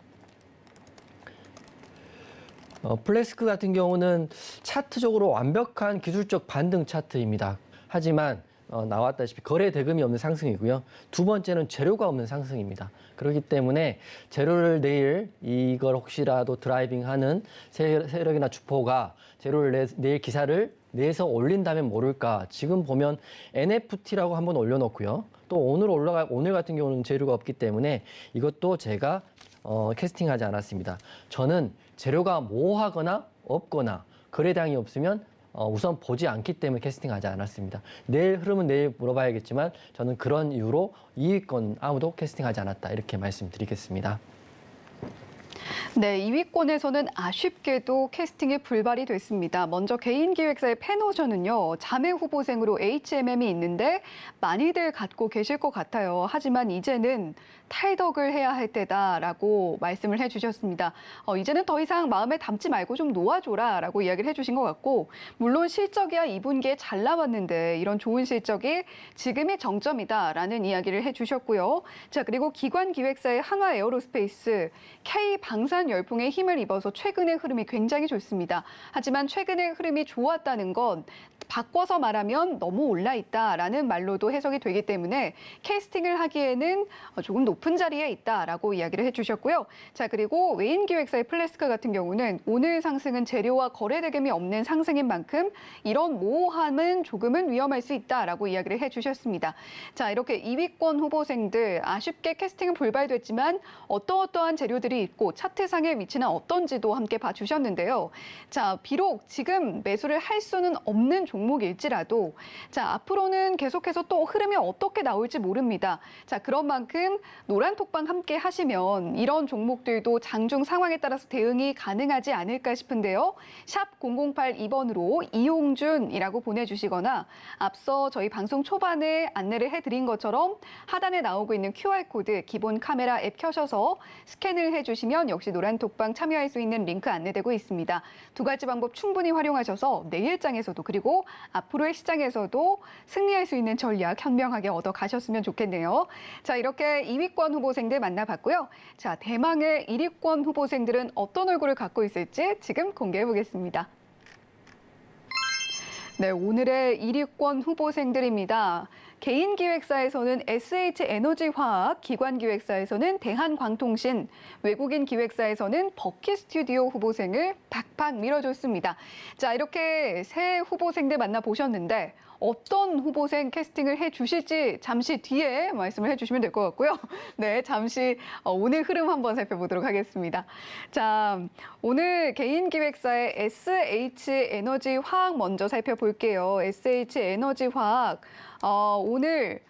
플래스크 같은 경우는 차트적으로 완벽한 기술적 반등 차트입니다. 하지만 나왔다시피 거래 대금이 없는 상승이고요. 두 번째는 재료가 없는 상승입니다. 그렇기 때문에 재료를 내일 이걸 혹시라도 드라이빙하는 세력이나 주포가 재료를 내일 기사를 내서 올린다면 모를까. 지금 보면 NFT라고 한번 올려놓고요. 또 오늘 같은 경우는 재료가 없기 때문에 이것도 제가 캐스팅하지 않았습니다. 저는 재료가 모호하거나 없거나 거래량이 없으면 우선 보지 않기 때문에 캐스팅하지 않았습니다. 내일 흐름은 내일 물어봐야겠지만 저는 그런 이유로 이익권 아무도 캐스팅하지 않았다. 이렇게 말씀드리겠습니다. 네, 2위권에서는 아쉽게도 캐스팅이 불발이 됐습니다. 먼저 개인기획사의 펜오션은요, 자매 후보생으로 H&M이 있는데 많이들 갖고 계실 것 같아요. 하지만 이제는 탈덕을 해야 할 때다라고 말씀을 해주셨습니다. 이제는 더 이상 마음에 담지 말고 좀 놓아줘라라고 이야기를 해주신 것 같고, 물론 실적이야 2분기에 잘 나왔는데 이런 좋은 실적이 지금이 정점이다라는 이야기를 해주셨고요. 자, 그리고 기관기획사의 한화에어로스페이스, K방산 열풍에 힘을 입어서 최근의 흐름이 굉장히 좋습니다. 하지만 최근의 흐름이 좋았다는 건 바꿔서 말하면 너무 올라있다라는 말로도 해석이 되기 때문에 캐스팅을 하기에는 조금 높은 자리에 있다라고 이야기를 해주셨고요. 자, 그리고 외인기획사의 플래스크 같은 경우는 오늘 상승은 재료와 거래 대금이 없는 상승인 만큼 이런 모호함은 조금은 위험할 수 있다라고 이야기를 해주셨습니다. 자, 이렇게 2위권 후보생들 아쉽게 캐스팅은 불발됐지만 어떠한 재료들이 있고 차트상의 위치는 어떤지도 함께 봐주셨는데요. 자, 비록 지금 매수를 할 수는 없는 종목일지라도 자, 앞으로는 계속해서 또 흐름이 어떻게 나올지 모릅니다. 자, 그런 만큼 노란 톡방 함께 하시면 이런 종목들도 장중 상황에 따라서 대응이 가능하지 않을까 싶은데요. 샵 0082번으로 이용준이라고 보내주시거나 앞서 저희 방송 초반에 안내를 해드린 것처럼 하단에 나오고 있는 QR코드 기본 카메라 앱 켜셔서 스캔을 해주시면 역시 노란 톡방 참여할 수 있는 링크 안내되고 있습니다. 두 가지 방법 충분히 활용하셔서 내일장에서도 그리고 앞으로의 시장에서도 승리할 수 있는 전략 현명하게 얻어 가셨으면 좋겠네요. 자, 이렇게 2위권 후보생들 만나봤고요. 자, 대망의 1위권 후보생들은 어떤 얼굴을 갖고 있을지 지금 공개해 보겠습니다. 네, 오늘의 1위권 후보생들입니다. 개인기획사에서는 SH에너지화학, 기관기획사에서는 대한광통신, 외국인 기획사에서는 버킷스튜디오 후보생을 팍팍 밀어줬습니다. 자, 이렇게 새 후보생들 만나보셨는데 어떤 후보생 캐스팅을 해주실지 잠시 뒤에 말씀을 해주시면 될 것 같고요. 네, 잠시 오늘 흐름 한번 살펴보도록 하겠습니다. 자, 오늘 개인기획사의 SH에너지화학 먼저 살펴볼게요. SH에너지화학 오늘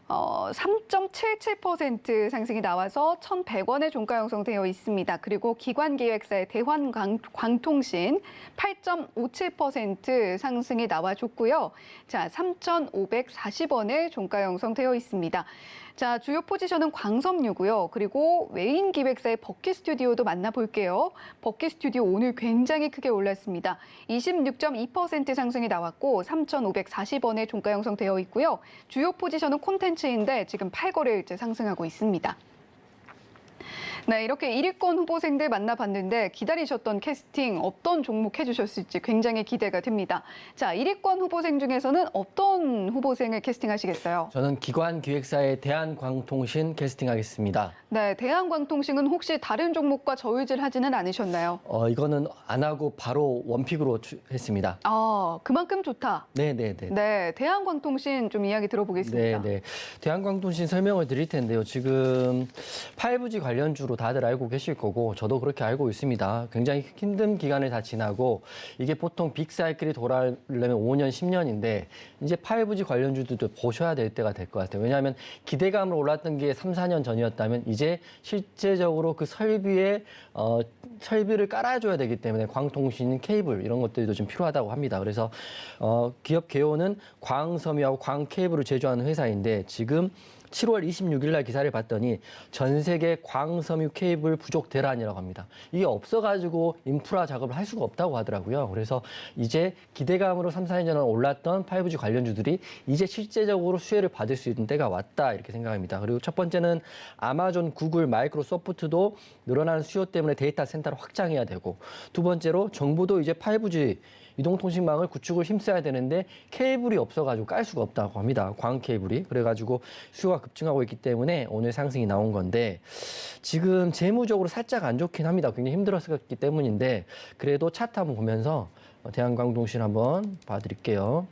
3.77% 상승이 나와서 1,100원에 종가 형성되어 있습니다. 그리고 기관기획사의 대환광통신 8.57% 상승이 나와줬고요. 자, 3,540원에 종가 형성되어 있습니다. 자, 주요 포지션은 광섬유고요. 그리고 외인 기획사의 버키 스튜디오도 만나볼게요. 버키 스튜디오 오늘 굉장히 크게 올랐습니다. 26.2% 상승이 나왔고 3,540원에 종가 형성되어 있고요. 주요 포지션은 콘텐츠인데 지금 8거래일째 상승하고 있습니다. 네, 이렇게 1위권 후보생들 만나봤는데 기다리셨던 캐스팅 어떤 종목 해주셨을지 굉장히 기대가 됩니다. 자, 1위권 후보생 중에서는 어떤 후보생을 캐스팅하시겠어요? 저는 기관기획사의 대한광통신 캐스팅하겠습니다. 네, 대한광통신은 혹시 다른 종목과 저울질하지는 않으셨나요? 이거는 안 하고 바로 원픽으로 했습니다. 아, 그만큼 좋다. 네네네. 네, 대한광통신 좀 이야기 들어보겠습니다. 네. 대한광통신 설명을 드릴 텐데요. 지금 5G 관련주로 다들 알고 계실 거고 저도 그렇게 알고 있습니다. 굉장히 힘든 기간을 다 지나고 이게 보통 빅사이클이 돌아오려면 5년, 10년인데 이제 5G 관련주들도 보셔야 될 때가 될 것 같아요. 왜냐하면 기대감으로 올랐던 게 3, 4년 전이었다면 이제 실제적으로 그 설비를 깔아줘야 되기 때문에 광통신, 케이블 이런 것들도 좀 필요하다고 합니다. 그래서 기업 개요는 광섬유하고 광케이블을 제조하는 회사인데 지금 7월 26일 날 기사를 봤더니 전 세계 광섬유 케이블 부족 대란이라고 합니다. 이게 없어가지고 인프라 작업을 할 수가 없다고 하더라고요. 그래서 이제 기대감으로 3, 4년 전에 올랐던 5G 관련주들이 이제 실제적으로 수혜를 받을 수 있는 때가 왔다 이렇게 생각합니다. 그리고 첫 번째는 아마존, 구글, 마이크로소프트도 늘어나는 수요 때문에 데이터 센터를 확장해야 되고 두 번째로 정부도 이제 5G 이동통신망을 구축을 힘써야 되는데 케이블이 없어가지고 깔 수가 없다고 합니다. 광 케이블이. 그래가지고 수요가 급증하고 있기 때문에 오늘 상승이 나온 건데 지금 재무적으로 살짝 안 좋긴 합니다. 굉장히 힘들었기 때문인데 그래도 차트 한번 보면서 대한광통신 한번 봐드릴게요.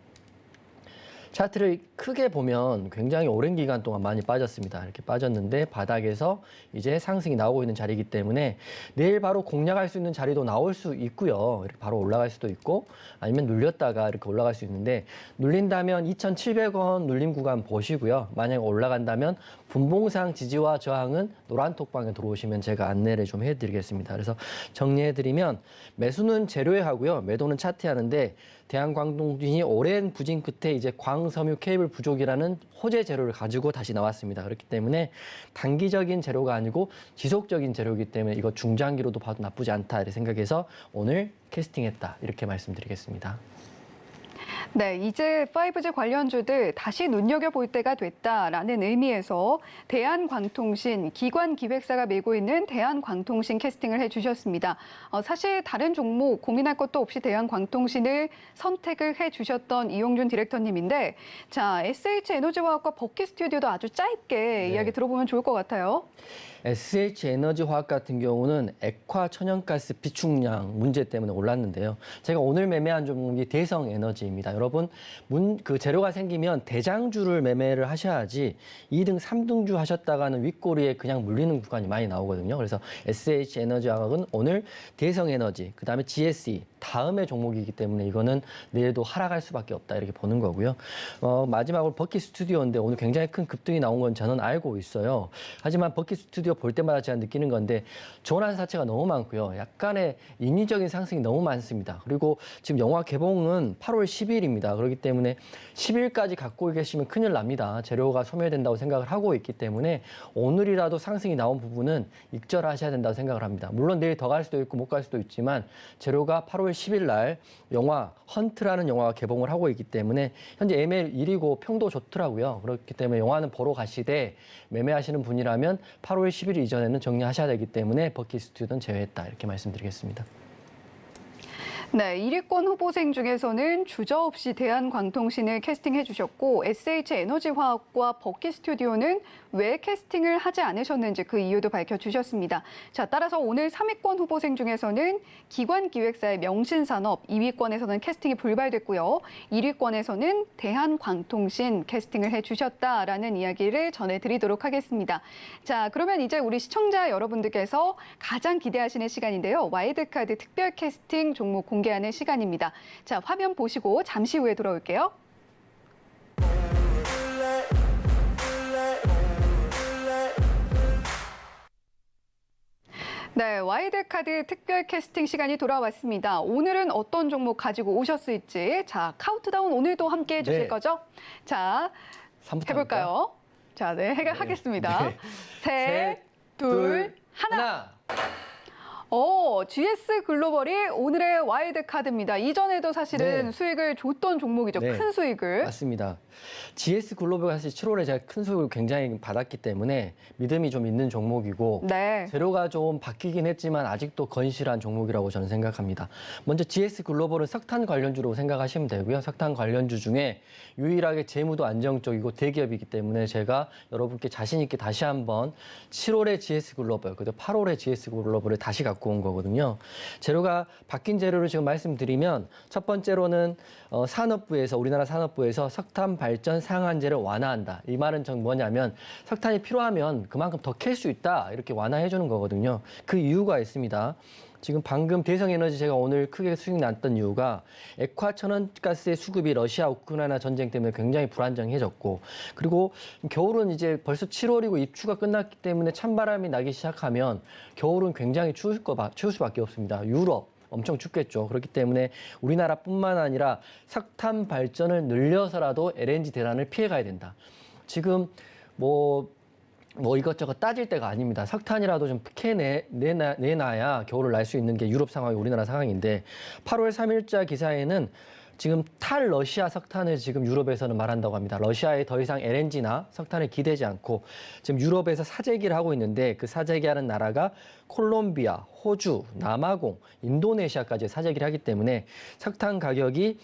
차트를 크게 보면 굉장히 오랜 기간 동안 많이 빠졌습니다. 이렇게 빠졌는데 바닥에서 이제 상승이 나오고 있는 자리이기 때문에 내일 바로 공략할 수 있는 자리도 나올 수 있고요. 이렇게 바로 올라갈 수도 있고 아니면 눌렸다가 이렇게 올라갈 수 있는데 눌린다면 2,700원 눌림 구간 보시고요. 만약 올라간다면 분봉상 지지와 저항은 노란 톡방에 들어오시면 제가 안내를 좀 해드리겠습니다. 그래서 정리해드리면 매수는 재료에 하고요. 매도는 차트에 하는데 대한광통신이 오랜 부진 끝에 이제 광섬유 케이블 부족이라는 호재 재료를 가지고 다시 나왔습니다. 그렇기 때문에 단기적인 재료가 아니고 지속적인 재료이기 때문에 이거 중장기로도 봐도 나쁘지 않다 이렇게 생각해서 오늘 캐스팅했다 이렇게 말씀드리겠습니다. 네, 이제 5G 관련주들 다시 눈여겨볼 때가 됐다라는 의미에서 대한광통신 기관기획사가 메고 있는 대한광통신 캐스팅을 해주셨습니다. 사실 다른 종목 고민할 것도 없이 대한광통신을 선택을 해주셨던 이용준 디렉터님인데 자, SH에너지화학과 버키 스튜디오도 아주 짧게 이야기 들어보면 좋을 것 같아요. SH에너지화학 같은 경우는 액화 천연가스 비축량 문제 때문에 올랐는데요. 제가 오늘 매매한 종목이 대성에너지입니다. 여러분, 그 재료가 생기면 대장주를 매매를 하셔야지 2등, 3등주 하셨다가는 윗꼬리에 그냥 물리는 구간이 많이 나오거든요. 그래서 SH에너지화학은 오늘 대성에너지, 그 다음에 GSE, 다음의 종목이기 때문에 이거는 내일도 하락할 수밖에 없다 이렇게 보는 거고요. 마지막으로 버키 스튜디오인데 오늘 굉장히 큰 급등이 나온 건 저는 알고 있어요. 하지만 버키 스튜디오 볼 때마다 제가 느끼는 건데 조난 사채가 너무 많고요. 약간의 인위적인 상승이 너무 많습니다. 그리고 지금 영화 개봉은 8월 10일입니다. 그렇기 때문에 10일까지 갖고 계시면 큰일 납니다. 재료가 소멸된다고 생각을 하고 있기 때문에 오늘이라도 상승이 나온 부분은 익절하셔야 된다고 생각을 합니다. 물론 내일 더 갈 수도 있고 못 갈 수도 있지만 재료가 8월 10일 날 영화 헌트라는 영화가 개봉을 하고 있기 때문에 현재 매매 1위고 평도 좋더라고요. 그렇기 때문에 영화는 보러 가시되 매매하시는 분이라면 8월 10일 이전에는 정리하셔야 되기 때문에 버키 스튜디오는 제외했다 이렇게 말씀드리겠습니다. 네, 1위권 후보생 중에서는 주저없이 대한광통신을 캐스팅해 주셨고 SH에너지화학과 버킷 스튜디오는 왜 캐스팅을 하지 않으셨는지 그 이유도 밝혀주셨습니다. 자, 따라서 오늘 3위권 후보생 중에서는 기관기획사의 명신산업, 2위권에서는 캐스팅이 불발됐고요. 1위권에서는 대한광통신 캐스팅을 해주셨다라는 이야기를 전해드리도록 하겠습니다. 자, 그러면 이제 우리 시청자 여러분들께서 가장 기대하시는 시간인데요. 와일드카드 특별 캐스팅 종목 공개하는 시간입니다. 자, 화면 보시고 잠시 후에 돌아올게요. 네, 와일드카드 특별 캐스팅 시간이 돌아왔습니다. 오늘은 어떤 종목 가지고 오셨을지. 자, 카운트다운 오늘도 함께 해주실 네. 거죠? 자, 3부터 해볼까요? 자, 네, 하겠습니다. 네. 셋, 둘, 하나. GS 글로벌이 오늘의 와일드카드입니다. 이전에도 사실은 네. 수익을 줬던 종목이죠. 네. 큰 수익을. 맞습니다. GS 글로벌 사실 7월에 제가 큰 수익을 굉장히 받았기 때문에 믿음이 좀 있는 종목이고 네. 재료가 좀 바뀌긴 했지만 아직도 건실한 종목이라고 저는 생각합니다. 먼저 GS 글로벌은 석탄 관련주로 생각하시면 되고요. 석탄 관련주 중에 유일하게 재무도 안정적이고 대기업이기 때문에 제가 여러분께 자신 있게 다시 한번 7월에 GS 글로벌, 그리고 8월에 GS 글로벌을 다시 갖고 온 거거든요. 재료가 바뀐 재료를 지금 말씀드리면 첫 번째로는 산업부에서 우리나라 산업부에서 석탄 발전 상한제를 완화한다. 이 말은 뭐냐면 석탄이 필요하면 그만큼 더 캘 수 있다. 이렇게 완화해 주는 거거든요. 그 이유가 있습니다. 지금 방금 대성에너지 제가 오늘 크게 수익 났던 이유가 액화 천연가스의 수급이 러시아 우크라이나 전쟁 때문에 굉장히 불안정해졌고 그리고 겨울은 이제 벌써 7월이고 입추가 끝났기 때문에 찬바람이 나기 시작하면 겨울은 굉장히 추울 수밖에 없습니다. 유럽 엄청 춥겠죠. 그렇기 때문에 우리나라뿐만 아니라 석탄 발전을 늘려서라도 LNG 대란을 피해가야 된다. 지금 뭐 이것저것 따질 때가 아닙니다. 석탄이라도 좀 내놔야 겨울을 날 수 있는 게 유럽 상황이 우리나라 상황인데 8월 3일자 기사에는 지금 탈러시아 석탄을 지금 유럽에서는 말한다고 합니다. 러시아에 더 이상 LNG나 석탄을 기대지 않고 지금 유럽에서 사재기를 하고 있는데 그 사재기하는 나라가 콜롬비아, 호주, 남아공, 인도네시아까지 사재기를 하기 때문에 석탄 가격이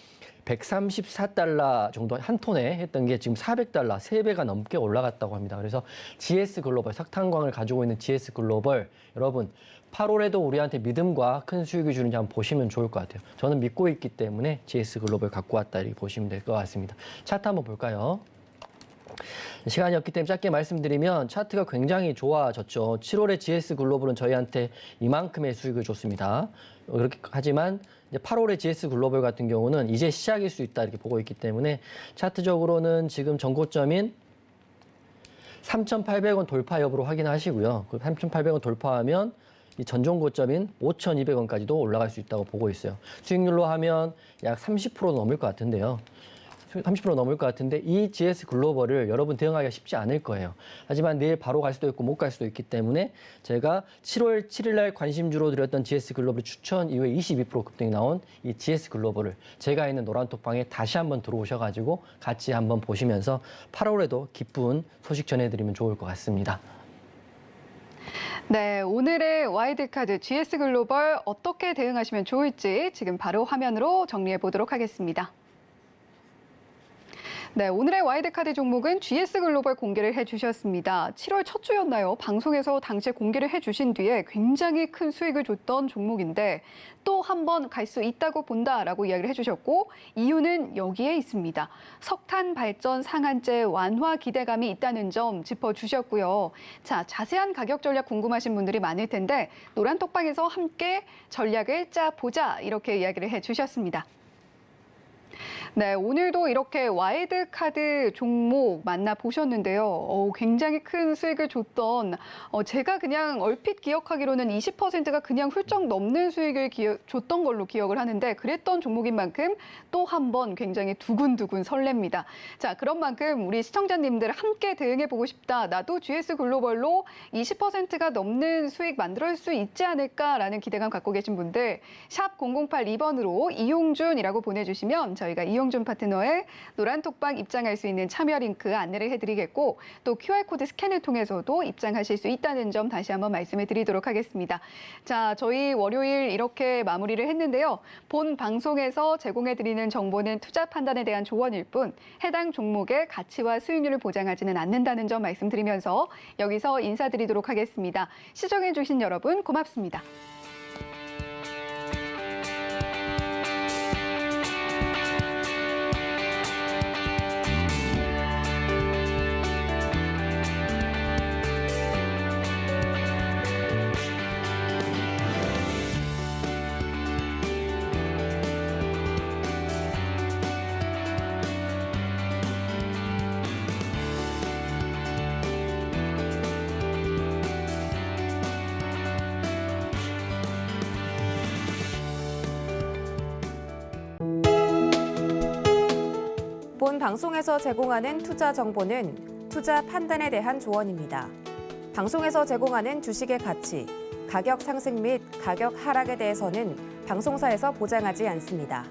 134달러 정도 한 톤에 했던 게 지금 400달러, 3배가 넘게 올라갔다고 합니다. 그래서 GS 글로벌, 석탄광을 가지고 있는 GS 글로벌, 여러분 8월에도 우리한테 믿음과 큰 수익을 주는지 한번 보시면 좋을 것 같아요. 저는 믿고 있기 때문에 GS 글로벌 갖고 왔다 이렇게 보시면 될 것 같습니다. 차트 한번 볼까요? 시간이 없기 때문에 짧게 말씀드리면 차트가 굉장히 좋아졌죠. 7월에 GS 글로벌은 저희한테 이만큼의 수익을 줬습니다. 그렇게 하지만 이제 8월에 GS 글로벌 같은 경우는 이제 시작일 수 있다 이렇게 보고 있기 때문에 차트적으로는 지금 전고점인 3,800원 돌파 여부로 확인하시고요. 3,800원 돌파하면 이 전종 고점인 5,200원까지도 올라갈 수 있다고 보고 있어요. 수익률로 하면 약 30% 넘을 것 같은데요. 30% 넘을 것 같은데 이 GS 글로벌을 여러분 대응하기가 쉽지 않을 거예요. 하지만 내일 바로 갈 수도 있고 못 갈 수도 있기 때문에 제가 7월 7일 날 관심주로 드렸던 GS 글로벌 추천 이후에 22% 급등이 나온 이 GS 글로벌을 제가 있는 노란톡방에 다시 한번 들어오셔가지고 같이 한번 보시면서 8월에도 기쁜 소식 전해드리면 좋을 것 같습니다. 네, 오늘의 와일드카드 GS 글로벌 어떻게 대응하시면 좋을지 지금 바로 화면으로 정리해 보도록 하겠습니다. 네, 오늘의 와일드카드 종목은 GS 글로벌 공개를 해주셨습니다. 7월 첫 주였나요? 방송에서 당시에 공개를 해주신 뒤에 굉장히 큰 수익을 줬던 종목인데 또 한 번 갈 수 있다고 본다라고 이야기를 해주셨고 이유는 여기에 있습니다. 석탄 발전 상한제 완화 기대감이 있다는 점 짚어주셨고요. 자, 자세한 가격 전략 궁금하신 분들이 많을 텐데 노란톡방에서 함께 전략을 짜보자 이렇게 이야기를 해주셨습니다. 네, 오늘도 이렇게 와일드카드 종목 만나보셨는데요. 굉장히 큰 수익을 줬던, 제가 그냥 얼핏 기억하기로는 20%가 그냥 훌쩍 넘는 수익을 줬던 걸로 기억을 하는데 그랬던 종목인 만큼 또 한 번 굉장히 두근두근 설렙니다. 자, 그런 만큼 우리 시청자님들 함께 대응해보고 싶다. 나도 GS 글로벌로 20%가 넘는 수익 만들 수 있지 않을까라는 기대감 갖고 계신 분들 샵 0082번으로 이용준이라고 보내주시면 저희가 이용준 파트너의 노란톡방 입장할 수 있는 참여 링크 안내를 해드리겠고 또 QR코드 스캔을 통해서도 입장하실 수 있다는 점 다시 한번 말씀해 드리도록 하겠습니다. 자, 저희 월요일 이렇게 마무리를 했는데요. 본 방송에서 제공해드리는 정보는 투자 판단에 대한 조언일 뿐 해당 종목의 가치와 수익률을 보장하지는 않는다는 점 말씀드리면서 여기서 인사드리도록 하겠습니다. 시청해주신 여러분 고맙습니다. 본 방송에서 제공하는 투자 정보는 투자 판단에 대한 조언입니다. 방송에서 제공하는 주식의 가치, 가격 상승 및 가격 하락에 대해서는 방송사에서 보장하지 않습니다.